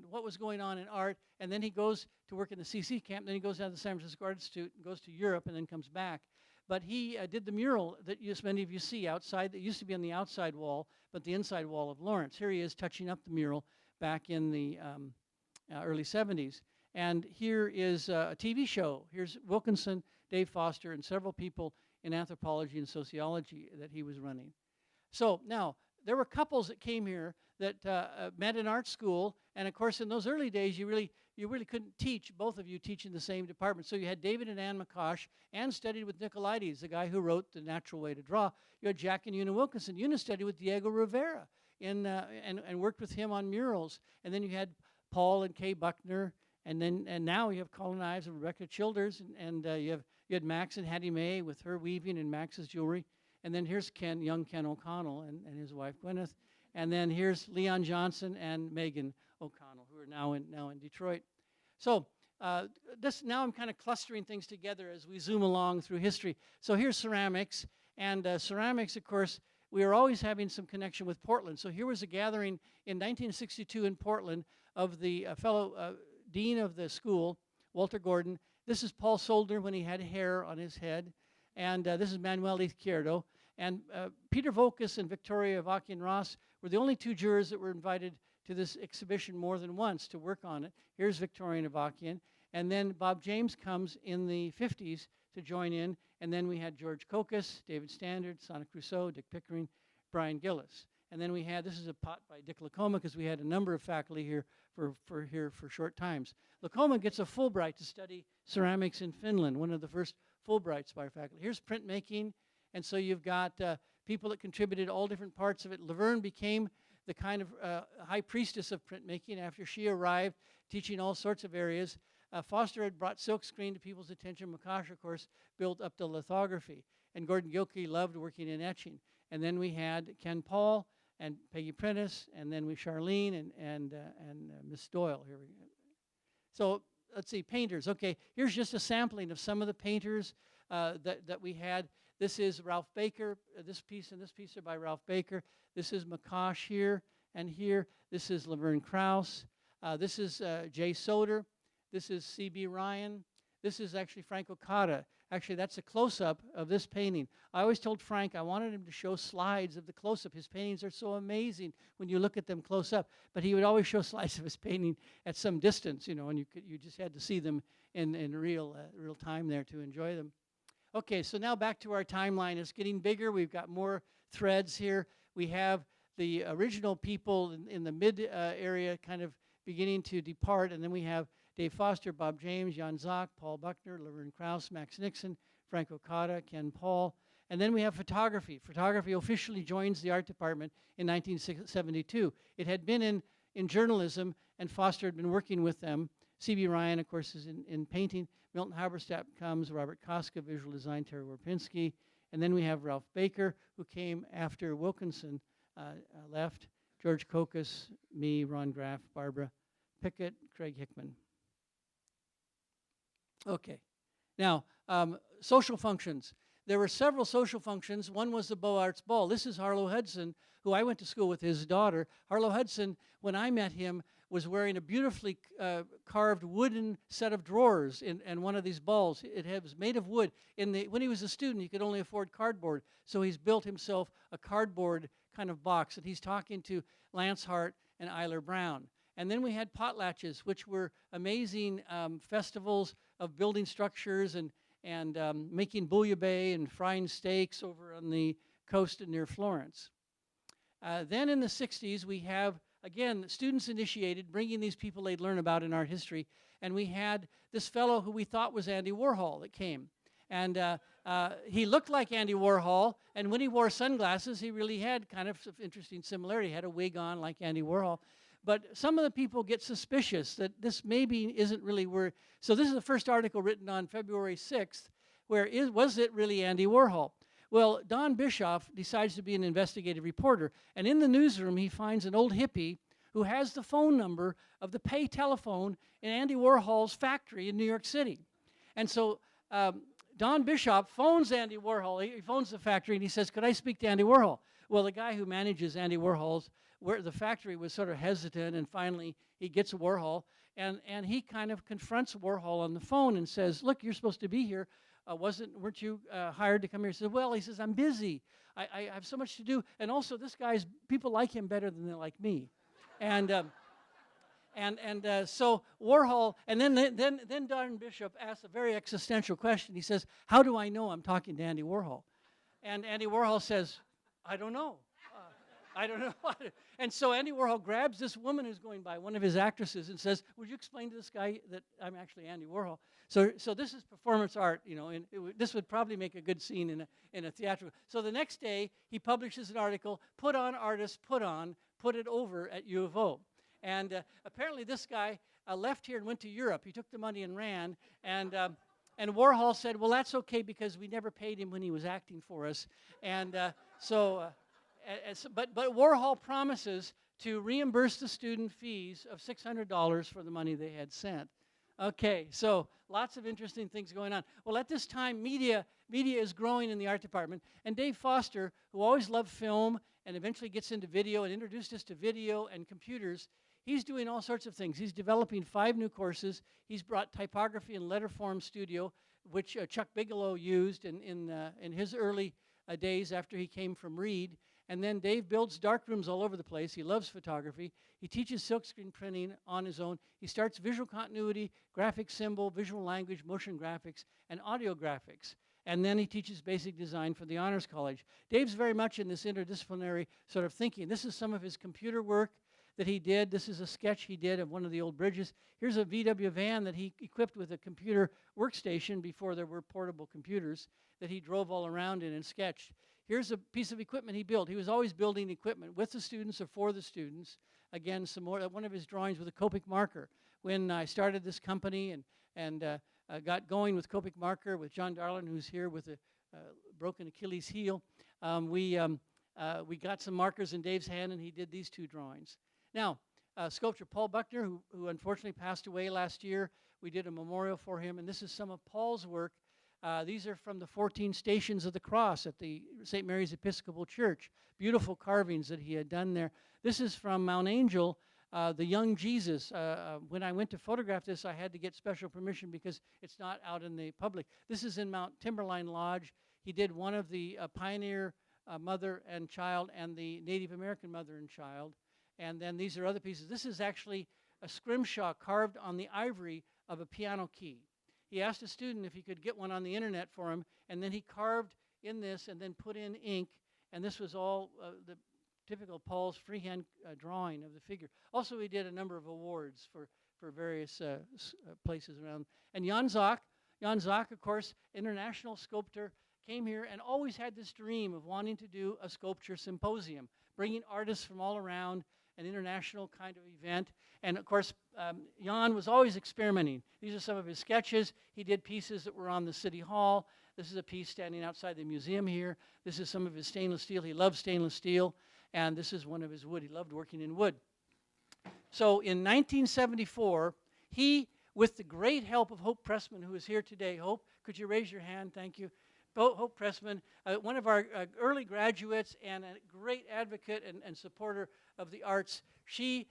what was going on in art, and then he goes to work in the CC camp, then he goes down to the San Francisco Art Institute, and goes to Europe, and then comes back. But he did the mural that many of you see outside, that used to be on the outside wall, but the inside wall of Lawrence. Here he is touching up the mural back in the early 70s. And here is a TV show. Here's Wilkinson, Dave Foster, and several people in anthropology and sociology that he was running. So now, there were couples that came here that met in art school, and of course, in those early days, you really couldn't teach, both of you teach in the same department. So you had David and Ann McCosh. Ann studied with Nicolaides, the guy who wrote The Natural Way to Draw. You had Jack and Una Wilkinson. Una studied with Diego Rivera and worked with him on murals. And then you had Paul and Kay Buckner, and now you have Colin Ives and Rebecca Childers, and you had Max and Hattie Mae with her weaving and Max's jewelry. And then here's young Ken O'Connell and his wife Gwyneth. And then here's Leon Johnson and Megan O'Connell, who are now in Detroit. So now I'm kind of clustering things together as we zoom along through history. So here's ceramics. And ceramics, of course, we are always having some connection with Portland. So here was a gathering in 1962 in Portland of the fellow dean of the school, Walter Gordon. This is Paul Soldner when he had hair on his head. And this is Manuel Izquierdo. And Peter Vokas and Victoria Avakian Ross were the only two jurors that were invited to this exhibition more than once to work on it. Here's Victoria and Avakian. And then Bob James comes in the 50s to join in. And then we had George Kokas, David Standard, Sonic Rousseau, Dick Pickering, Brian Gillis. And then we had, this is a pot by Dick Lacoma, because we had a number of faculty here for short times. Lacoma gets a Fulbright to study ceramics in Finland, one of the first Fulbrights by our faculty. Here's printmaking, and so you've got people that contributed all different parts of it. Laverne became the kind of high priestess of printmaking after she arrived, teaching all sorts of areas. Foster had brought silkscreen to people's attention. McCosh, of course, built up the lithography. And Gordon Gilkey loved working in etching. And then we had Ken Paul and Peggy Prentice, and then we Charlene and Miss Doyle. Here we go. So let's see, painters. Okay, here's just a sampling of some of the painters that we had. This is Ralph Baker. This piece and this piece are by Ralph Baker. This is McCosh here and here. This is Laverne Krauss. This is Jay Soder. This is C.B. Ryan. This is actually Frank Okada. Actually, that's a close-up of this painting. I always told Frank I wanted him to show slides of the close-up. His paintings are so amazing when you look at them close up. But he would always show slides of his painting at some distance, and you just had to see them in real time there to enjoy them. Okay, so now back to our timeline. It's getting bigger. We've got more threads here. We have the original people in the mid area kind of beginning to depart, and then we have Dave Foster, Bob James, Jan Zock, Paul Buckner, Laverne Krauss, Max Nixon, Frank Okada, Ken Paul. And then we have photography. Photography officially joins the art department in 1972. It had been in journalism, and Foster had been working with them. C.B. Ryan, of course, is in painting. Milton Halberstadt comes, Robert Koska, visual design, Terry Warpinski. And then we have Ralph Baker, who came after Wilkinson left, George Kokas, me, Ron Graff, Barbara Pickett, Craig Hickman. Okay, now social functions. There were several social functions. One was the Beaux Arts Ball. This is Harlow Hudson, who I went to school with his daughter. Harlow Hudson, when I met him, was wearing a beautifully carved wooden set of drawers in one of these balls. It was made of wood. When he was a student, he could only afford cardboard, so he's built himself a cardboard kind of box, and he's talking to Lance Hart and Eiler Brown. And then we had potlatches, which were amazing festivals of building structures and making bouillabaisse and frying steaks over on the coast near Florence. Then in the 60s, we have, again, students initiated, bringing these people they'd learn about in art history. And we had this fellow who we thought was Andy Warhol that came. And he looked like Andy Warhol, and when he wore sunglasses, he really had kind of interesting similarity. He had a wig on like Andy Warhol. But some of the people get suspicious that this maybe isn't really where. So this is the first article written on February 6th, where was it really Andy Warhol? Well, Don Bischoff decides to be an investigative reporter, and in the newsroom he finds an old hippie who has the phone number of the pay telephone in Andy Warhol's factory in New York City. And so Don Bischoff phones Andy Warhol. He phones the factory and he says, "Could I speak to Andy Warhol?" Well, the guy who manages Andy Warhol's the factory was sort of hesitant, and finally he gets Warhol, and he kind of confronts Warhol on the phone and says, "Look, you're supposed to be here. Weren't you hired to come here?" He says, "Well," he says, "I'm busy. I have so much to do, and also people like him better than they like me." And So Warhol, and then Don Bishop asked a very existential question. He says, "How do I know I'm talking to Andy Warhol?" And Andy Warhol says, "I don't know. I don't know." And so Andy Warhol grabs this woman who's going by, one of his actresses, and says, "Would you explain to this guy that I'm actually Andy Warhol?" So this is performance art, you know, and this would probably make a good scene in a theatrical. So the next day, he publishes an article, "Put on, artists, put on, put it over at U of O." And apparently this guy left here and went to Europe. He took the money and ran. And Warhol said, "Well, that's okay because we never paid him when he was acting for us." But Warhol promises to reimburse the student fees of $600 for the money they had sent. Okay, so lots of interesting things going on. Well, at this time, media is growing in the art department. And Dave Foster, who always loved film and eventually gets into video and introduced us to video and computers, he's doing all sorts of things. He's developing 5 new courses. He's brought typography and letterform studio, which Chuck Bigelow used in his early days after he came from Reed. And then Dave builds darkrooms all over the place. He loves photography. He teaches silkscreen printing on his own. He starts visual continuity, graphic symbol, visual language, motion graphics, and audio graphics. And then he teaches basic design for the Honors College. Dave's very much in this interdisciplinary sort of thinking. This is some of his computer work that he did. This is a sketch he did of one of the old bridges. Here's a VW van that he equipped with a computer workstation before there were portable computers that he drove all around in and sketched. Here's a piece of equipment he built. He was always building equipment with the students or for the students. Again, some more, one of his drawings with a Copic marker. When I started this company and got going with Copic marker with John Darlin, who's here with a broken Achilles heel, we got some markers in Dave's hand, and he did these 2 drawings. Now, sculptor Paul Buckner, who unfortunately passed away last year, we did a memorial for him, and this is some of Paul's work. These are from the 14 Stations of the Cross at the St. Mary's Episcopal Church. Beautiful carvings that he had done there. This is from Mount Angel, the young Jesus. When I went to photograph this, I had to get special permission because it's not out in the public. This is in Mount Timberline Lodge. He did one of the pioneer mother and child and the Native American mother and child. And then these are other pieces. This is actually a scrimshaw carved on the ivory of a piano key. He asked a student if he could get one on the internet for him, and then he carved in this and then put in ink, and this was all the typical Paul's freehand drawing of the figure. Also, he did a number of awards for various places around. And Jan Zak, of course, international sculptor, came here and always had this dream of wanting to do a sculpture symposium, bringing artists from all around, an international kind of event. And of course, Jan was always experimenting. These are some of his sketches. He did pieces that were on the City Hall. This is a piece standing outside the museum here. This is some of his stainless steel. He loved stainless steel. And this is one of his wood. He loved working in wood. So in 1974, he, with the great help of Hope Pressman, who is here today. Hope, could you raise your hand? Thank you. Hope Pressman, one of our early graduates and a great advocate and supporter of the arts. She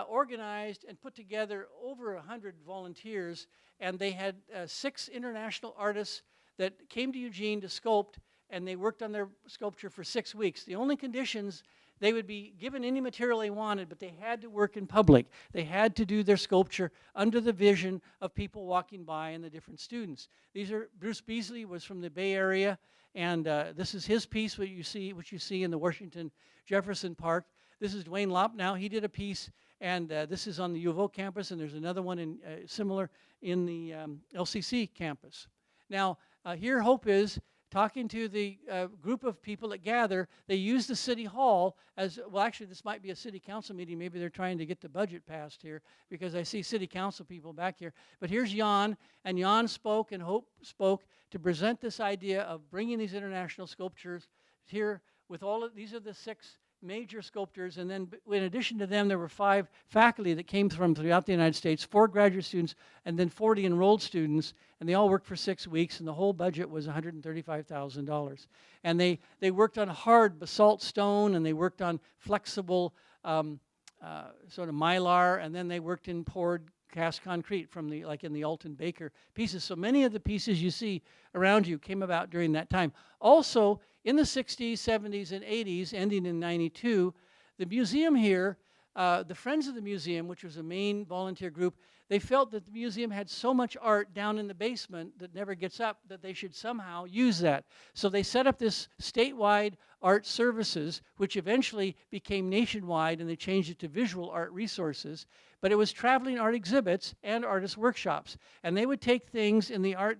organized and put together over 100 volunteers, and they had 6 international artists that came to Eugene to sculpt, and they worked on their sculpture for 6 weeks. The only conditions, they would be given any material they wanted, but they had to work in public. They had to do their sculpture under the vision of people walking by and the different students. These are, Bruce Beasley was from the Bay Area, and this is his piece, which you see in the Washington Jefferson Park. This is Dwayne Lopnow. He did a piece, and this is on the U of O campus, and there's another one similar in the LCC campus. Now, here Hope is talking to the group of people that gather. They use the City Hall as, well, actually, this might be a city council meeting. Maybe they're trying to get the budget passed here because I see city council people back here. But here's Jan, and Jan spoke and Hope spoke to present this idea of bringing these international sculptures here with all of, these are the 6 major sculptors, and then in addition to them, there were 5 faculty that came from throughout the United States, 4 graduate students, and then 40 enrolled students, and they all worked for 6 weeks, and the whole budget was $135,000. And they worked on hard basalt stone, and they worked on flexible sort of mylar, and then they worked in poured cast concrete from the, like in the Alton Baker pieces. So many of the pieces you see around you came about during that time. Also, in the 60s, 70s, and 80s, ending in 92, the museum here the Friends of the Museum, which was a main volunteer group, they felt that the museum had so much art down in the basement that never gets up that they should somehow use that. So they set up this statewide art services, which eventually became nationwide, and they changed it to visual art resources. But it was traveling art exhibits and artist workshops. And they would take things in the art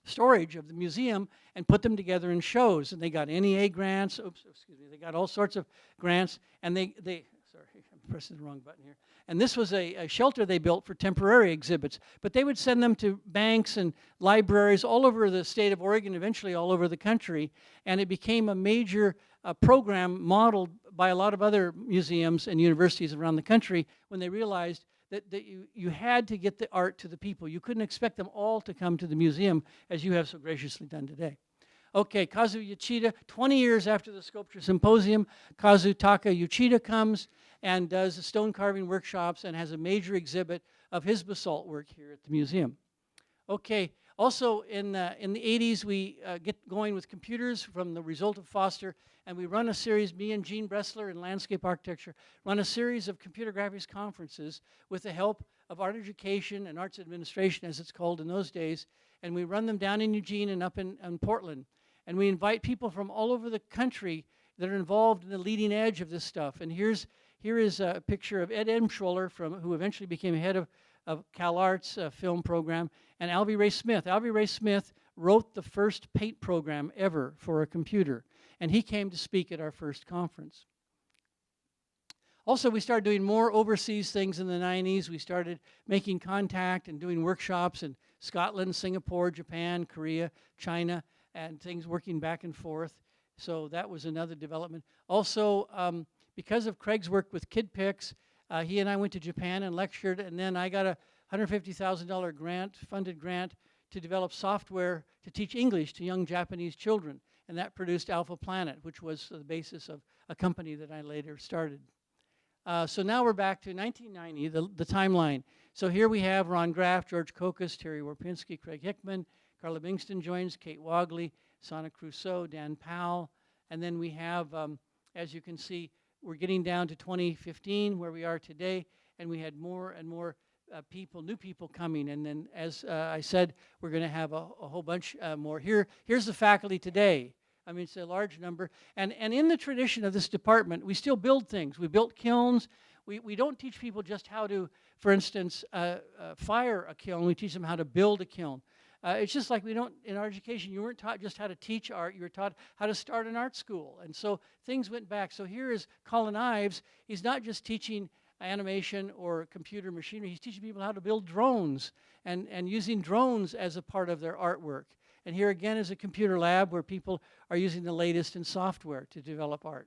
storage of the museum and put them together in shows. And they got NEA grants, they got all sorts of grants. And sorry, I'm pressing the wrong button here. And this was a shelter they built for temporary exhibits. But they would send them to banks and libraries all over the state of Oregon, eventually all over the country. And it became a major program modeled by a lot of other museums and universities around the country when they realized that you had to get the art to the people. You couldn't expect them all to come to the museum as you have so graciously done today. Okay, Kazutaki Uchida, 20 years after the Sculpture Symposium, Kazutaki Uchida comes and does stone carving workshops and has a major exhibit of his basalt work here at the museum. Okay, also in the 80s, we get going with computers from the result of Foster, and we run a series, me and Gene Bressler in landscape architecture, run a series of computer graphics conferences with the help of art education and arts administration, as it's called in those days, and we run them down in Eugene and up in Portland. And we invite people from all over the country that are involved in the leading edge of this stuff. And here is a picture of Ed Emschwoller, who eventually became head of CalArts film program, and Albie Ray Smith. Albie Ray Smith wrote the first paint program ever for a computer, and he came to speak at our first conference. Also, we started doing more overseas things in the 90s. We started making contact and doing workshops in Scotland, Singapore, Japan, Korea, China, and things working back and forth. So that was another development. Also, because of Craig's work with KidPix, he and I went to Japan and lectured, and then I got a $150,000 funded grant to develop software to teach English to young Japanese children. And that produced Alpha Planet, which was the basis of a company that I later started. So now we're back to 1990, the timeline. So here we have Ron Graff, George Kokas, Terry Warpinski, Craig Hickman, Carla Bingston joins, Kate Wogley, Sana Crusoe, Dan Powell. And then we have, as you can see, we're getting down to 2015, where we are today, and we had more and more new people coming. And then, as I said, we're going to have a whole bunch more. Here's the faculty today. I mean, it's a large number. And in the tradition of this department, we still build things. We built kilns. We don't teach people just how to, for instance, fire a kiln. We teach them how to build a kiln. It's just like we don't, in our education, you weren't taught just how to teach art, you were taught how to start an art school. And so things went back. So here is Colin Ives. He's not just teaching animation or computer machinery, he's teaching people how to build drones and using drones as a part of their artwork. And here again is a computer lab where people are using the latest in software to develop art.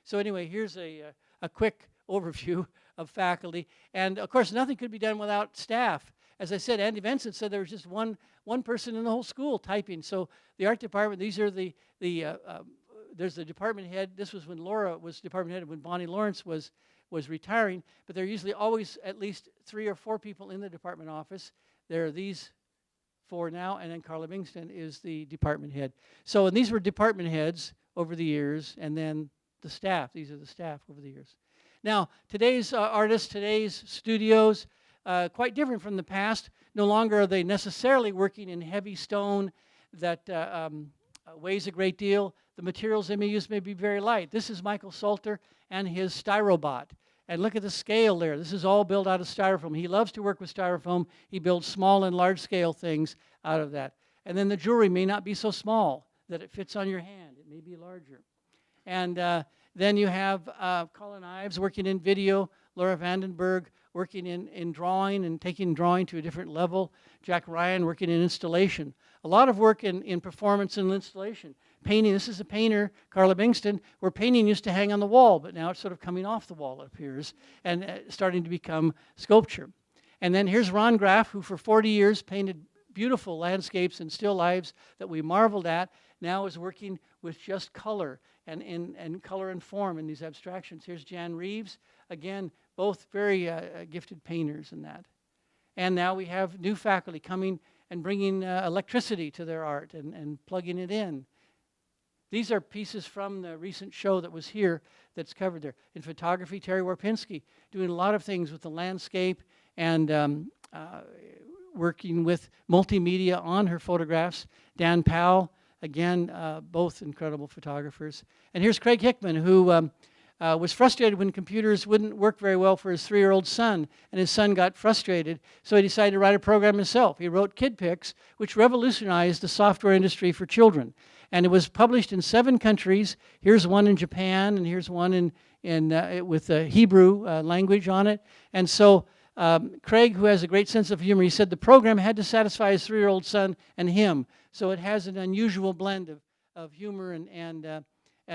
So anyway, here's a quick overview of faculty. And of course, nothing could be done without staff. As I said, Andy Vincent said there was just one person in the whole school typing. So the art department, these are there's the department head. This was when Laura was department head, when Bonnie Lawrence was retiring. But there are usually always at least 3 or 4 people in the department office. There are these 4 now, and then Carla Bingston is the department head. So, and these were department heads over the years, and then the staff. These are the staff over the years. Now, today's artists, today's studios, quite different from the past. No longer are they necessarily working in heavy stone that weighs a great deal. The materials they may use may be very light. This is Michael Salter and his Styrobot. And look at the scale there. This is all built out of styrofoam. He loves to work with styrofoam. He builds small and large scale things out of that. And then the jewelry may not be so small that it fits on your hand. It may be larger. And then you have Colin Ives working in video, Laura Vandenberg working in drawing and taking drawing to a different level, Jack Ryan working in installation. A lot of work in performance and installation. Painting, this is a painter, Carla Bingston, where painting used to hang on the wall, but now it's sort of coming off the wall, it appears, and starting to become sculpture. And then here's Ron Graff, who for 40 years painted beautiful landscapes and still lifes that we marveled at, now is working with just color and color and form in these abstractions. Here's Jan Reeves, again, both very gifted painters in that. And now we have new faculty coming and bringing electricity to their art and plugging it in. These are pieces from the recent show that was here that's covered there. In photography, Terry Warpinski, doing a lot of things with the landscape and working with multimedia on her photographs. Dan Powell, again, both incredible photographers. And here's Craig Hickman, who was frustrated when computers wouldn't work very well for his 3-year-old son, and his son got frustrated, so he decided to write a program himself. He wrote KidPix, which revolutionized the software industry for children. And it was published in 7 countries. Here's one in Japan, and here's one with Hebrew language on it. And so Craig, who has a great sense of humor, he said the program had to satisfy his 3-year-old son and him. So it has an unusual blend of humor and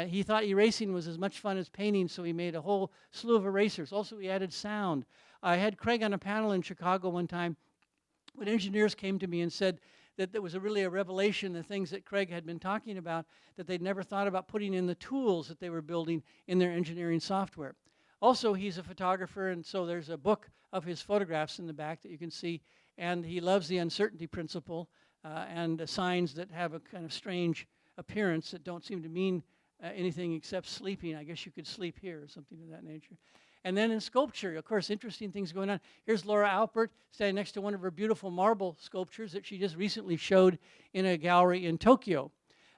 he thought erasing was as much fun as painting, so he made a whole slew of erasers. Also, he added sound. I had Craig on a panel in Chicago one time when engineers came to me and said that there was really a revelation, the things that Craig had been talking about, that they'd never thought about putting in the tools that they were building in their engineering software. Also, he's a photographer, and so there's a book of his photographs in the back that you can see, and he loves the uncertainty principle and signs that have a kind of strange appearance that don't seem to mean anything except sleeping. I guess you could sleep here or something of that nature. And then in sculpture, of course, interesting things going on. Here's Laura Alpert standing next to one of her beautiful marble sculptures that she just recently showed in a gallery in Tokyo.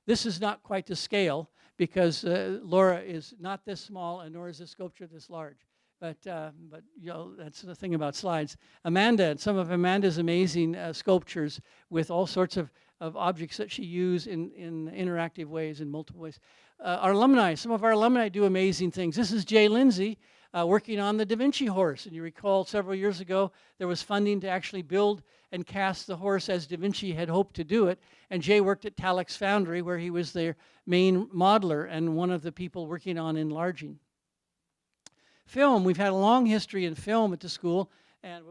This is not quite to scale because Laura is not this small, and nor is this sculpture this large. But you know, that's the thing about slides. Amanda, and some of Amanda's amazing sculptures with all sorts of objects that she used in interactive ways, in multiple ways. Our alumni, some of our alumni do amazing things. This is Jay Lindsay working on the Da Vinci horse. And you recall several years ago, there was funding to actually build and cast the horse as Da Vinci had hoped to do it. And Jay worked at Talix Foundry, where he was their main modeler and one of the people working on enlarging. Film, we've had a long history in film at the school, and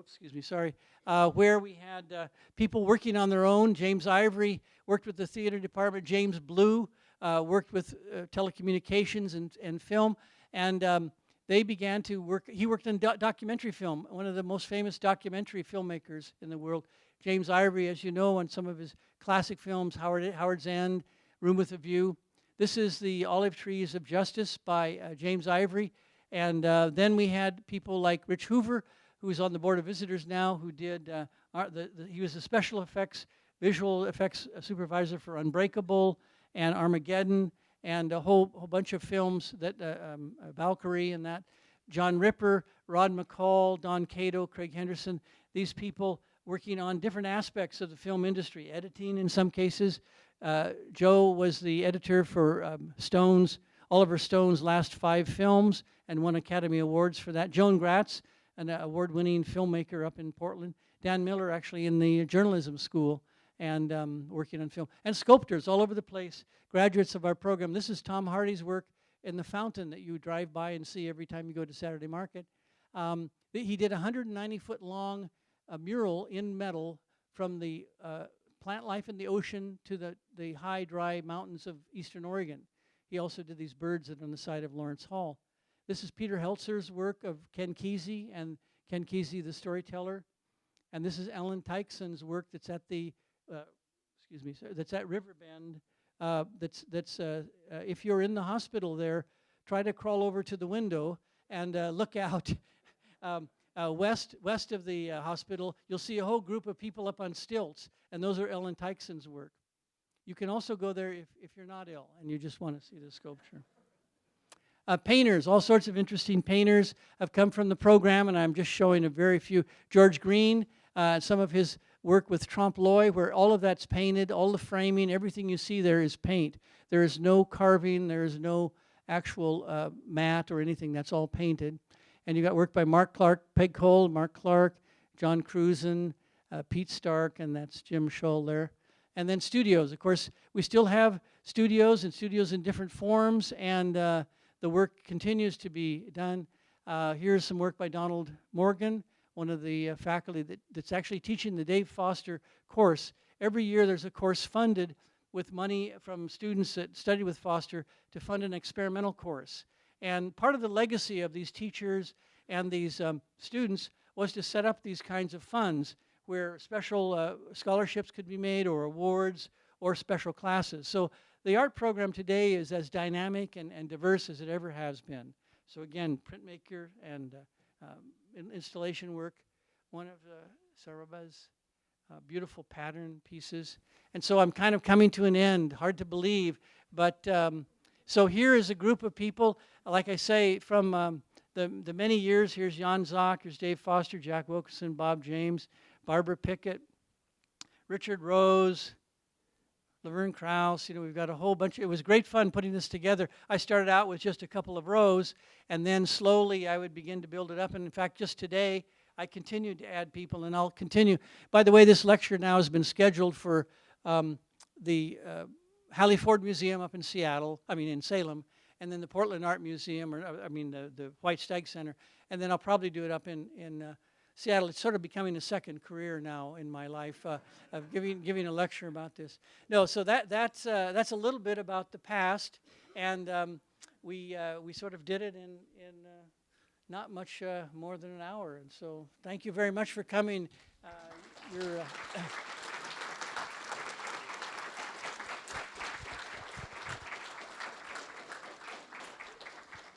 where we had people working on their own. James Ivory worked with the theater department. James Blue worked with telecommunications and film, and they began to work. He worked in documentary film, one of the most famous documentary filmmakers in the world. James Ivory, as you know, on some of his classic films, Howard's End, Room with a View. This is the Olive Trees of Justice by James Ivory. And then we had people like Rich Hoover, who's on the Board of Visitors now, who did, he was a special effects, visual effects supervisor for Unbreakable and Armageddon, and a whole bunch of films, that Valkyrie and that. John Ripper, Rod McCall, Don Cato, Craig Henderson, these people working on different aspects of the film industry, editing in some cases. Joe was the editor for Oliver Stone's last 5 films and won Academy Awards for that. Joan Gratz, an award-winning filmmaker up in Portland. Dan Miller, actually in the journalism school and working on film. And sculptors all over the place, graduates of our program. This is Tom Hardy's work in the fountain that you drive by and see every time you go to Saturday Market. He did a 190-foot long mural in metal from the plant life in the ocean to the high, dry mountains of eastern Oregon. He also did these birds that are on the side of Lawrence Hall. This is Peter Heltzer's work of Ken Kesey and Ken Kesey, the storyteller. And this is Ellen Tykeson's work that's at that's at Riverbend. If you're in the hospital there, try to crawl over to the window and look out west of the hospital. You'll see a whole group of people up on stilts, and those are Ellen Tykeson's work. You can also go there if you're not ill and you just want to see the sculpture. Painters, all sorts of interesting painters have come from the program, and I'm just showing a very few. George Green, some of his work with trompe l'oeil, where all of that's painted, all the framing, everything you see there is paint. There is no carving, there is no actual mat or anything, that's all painted. And you got work by Mark Clark, Peg Cole, Mark Clark, John Cruzen, Pete Stark, and that's Jim Scholl there. And then studios. Of course, we still have studios in different forms, and the work continues to be done. Here's some work by Donald Morgan, one of the faculty that's actually teaching the Dave Foster course. Every year there's a course funded with money from students that study with Foster to fund an experimental course. And part of the legacy of these teachers and these students was to set up these kinds of funds where special scholarships could be made, or awards, or special classes. So the art program today is as dynamic and diverse as it ever has been. So again, printmaker and installation work, one of Saraba's beautiful pattern pieces. And so I'm kind of coming to an end, hard to believe, but so here is a group of people, like I say, from the many years. Here's Jan Zock, here's Dave Foster, Jack Wilkinson, Bob James, Barbara Pickett, Richard Rose, Laverne Krause. You know, we've got a whole bunch. It was great fun putting this together. I started out with just a couple of rows, and then slowly I would begin to build it up. And in fact, just today, I continued to add people, and I'll continue. By the way, this lecture now has been scheduled for the Hallie Ford Museum up in in Salem, and then the Portland Art Museum, or the White Stag Center, and then I'll probably do it up in Seattle. It's sort of becoming a second career now in my life, of giving a lecture about this. No, so that's a little bit about the past, and we sort of did it in not much more than an hour. And so thank you very much for coming.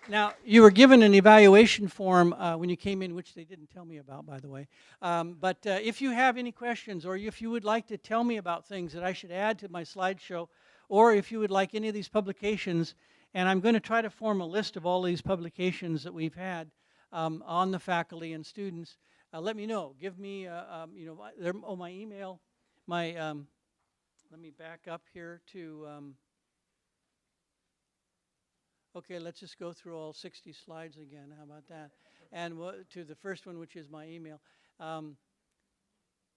Now, you were given an evaluation form when you came in, which they didn't tell me about, by the way. But if you have any questions, or if you would like to tell me about things that I should add to my slideshow, or if you would like any of these publications, and I'm going to try to form a list of all these publications that we've had on the faculty and students, let me know. Give me, my email. Let me back up here to... Okay, let's just go through all 60 slides again. How about that? And to the first one, which is my email.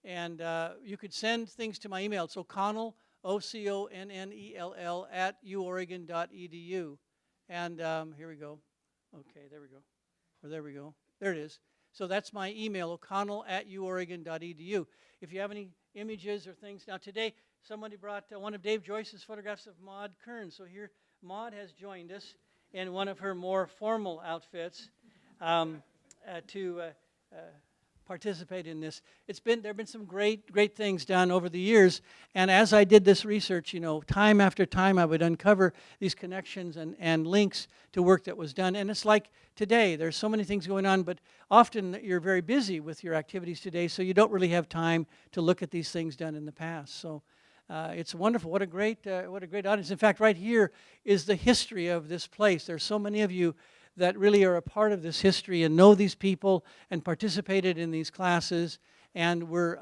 You could send things to my email. It's O'Connell, OCONNELL @uoregon.edu. And here we go. Okay, there we go. Or there we go. There it is. So that's my email, O'Connell @uoregon.edu. If you have any images or things. Now today, somebody brought one of Dave Joyce's photographs of Maud Kern. So here, Maud has joined us in one of her more formal outfits to participate in this. There have been some great things done over the years, and as I did this research, time after time I would uncover these connections and links to work that was done. And it's like today, there's so many things going on, but often you're very busy with your activities today, so you don't really have time to look at these things done in the past. So it's wonderful. What a great audience. In fact, right here is the history of this place. There's so many of you that really are a part of this history and know these people and participated in these classes, and we're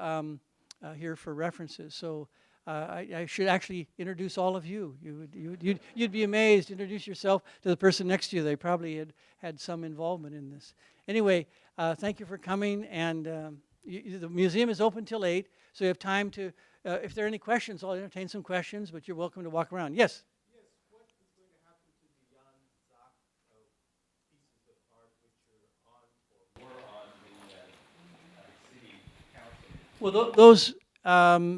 here for references. So I should actually introduce all of you. You'd be amazed. Introduce yourself to the person next to you. They probably had some involvement in this. Anyway, thank you for coming, and the museum is open till 8, so you have time to... if there are any questions, I'll entertain some questions, but you're welcome to walk around. Yes? Yes, what is going to happen to the Jan Zock pieces of art which are on or were on the city council? Well,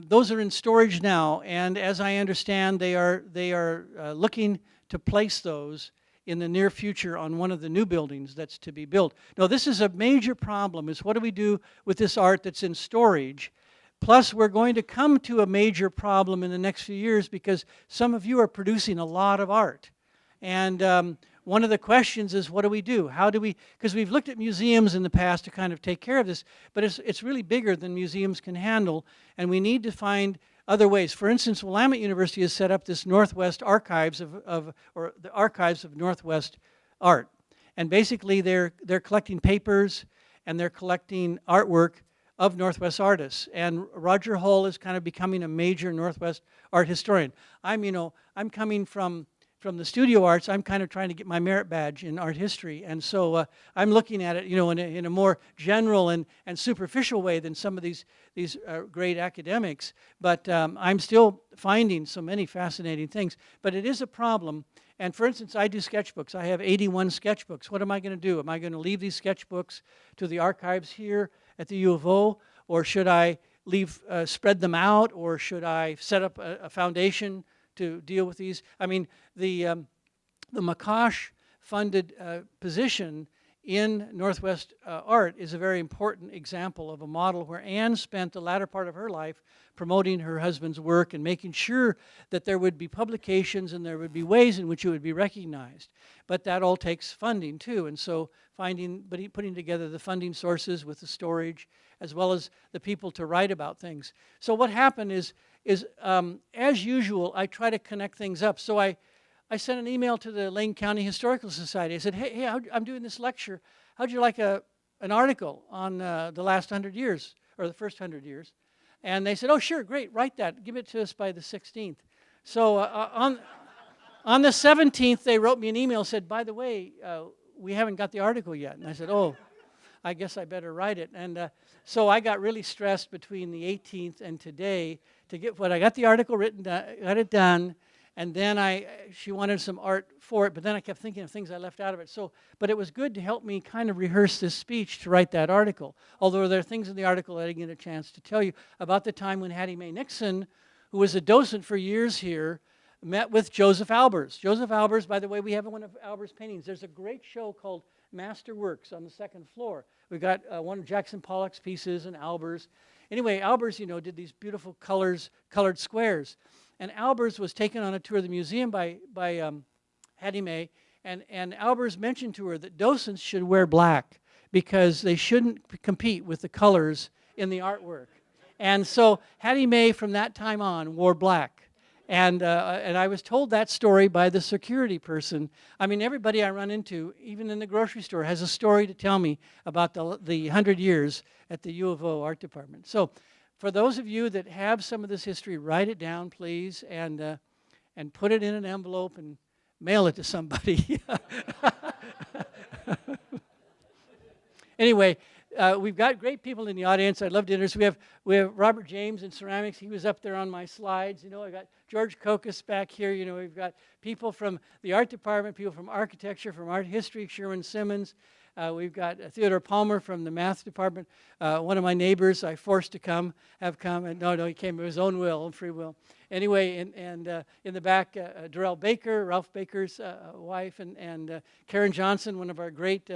those are in storage now, and as I understand, they are looking to place those in the near future on one of the new buildings that's to be built. Now, this is a major problem, is what do we do with this art that's in storage? Plus, we're going to come to a major problem in the next few years because some of you are producing a lot of art. And one of the questions is, what do we do? How do we, because we've looked at museums in the past to kind of take care of this, but it's really bigger than museums can handle, and we need to find other ways. For instance, Willamette University has set up this Northwest Archives or the Archives of Northwest Art. And basically, they're collecting papers and they're collecting artwork of Northwest artists, and Roger Hull is kind of becoming a major Northwest art historian. I'm coming from the studio arts. I'm kind of trying to get my merit badge in art history, and so I'm looking at it, in a more general and superficial way than some of these great academics. But I'm still finding so many fascinating things. But it is a problem. And for instance, I do sketchbooks. I have 81 sketchbooks. What am I going to do? Am I going to leave these sketchbooks to the archives here at the U of O, or should I spread them out, or should I set up a foundation to deal with these? I mean, the McCosh funded position in Northwest art is a very important example of a model where Anne spent the latter part of her life promoting her husband's work and making sure that there would be publications and there would be ways in which it would be recognized. But that all takes funding too, and so putting together the funding sources with the storage, as well as the people to write about things. So what happened is as usual, I try to connect things up. So I sent an email to the Lane County Historical Society. I said, hey, I'm doing this lecture. How'd you like an article on the last 100 years, or the first 100 years? And they said, oh, sure, great, write that. Give it to us by the 16th. So on the 17th, they wrote me an email, said, by the way, we haven't got the article yet. And I said, oh, I guess I better write it. And so I got really stressed between the 18th and today to get what I got the article written, got it done, and then she wanted some art for it, but then I kept thinking of things I left out of it. So, but it was good to help me kind of rehearse this speech to write that article. Although there are things in the article that I didn't get a chance to tell you about the time when Hattie Mae Nixon, who was a docent for years here, met with Joseph Albers. Joseph Albers, by the way, we have one of Albers' paintings. There's a great show called Masterworks on the second floor. We've got one of Jackson Pollock's pieces and Albers. Anyway, Albers, did these beautiful colored squares. And Albers was taken on a tour of the museum by Hattie Mae, and Albers mentioned to her that docents should wear black because they shouldn't compete with the colors in the artwork. And so Hattie Mae, from that time on, wore black. And I was told that story by the security person. I mean, everybody I run into, even in the grocery store, has a story to tell me about the 100 years at the U of O art department. So for those of you that have some of this history, write it down, please, and put it in an envelope and mail it to somebody. Anyway, we've got great people in the audience. I'd love to introduce. We have Robert James in ceramics. He was up there on my slides. I got George Kokas back here. We've got people from the art department, people from architecture, from art history, Sherman Simmons. We've got Theodore Palmer from the math department. One of my neighbors I forced to have come. And no, he came of his own will, own free will. Anyway, and in the back, Darrell Baker, Ralph Baker's wife, and Karen Johnson, one of our great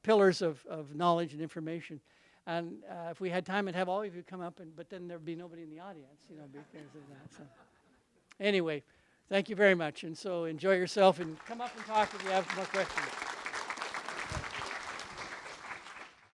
pillars of knowledge and information. And if we had time, I'd have all of you come up, but then there'd be nobody in the audience, because of that. So anyway, thank you very much. And so enjoy yourself and come up and talk if you have more questions.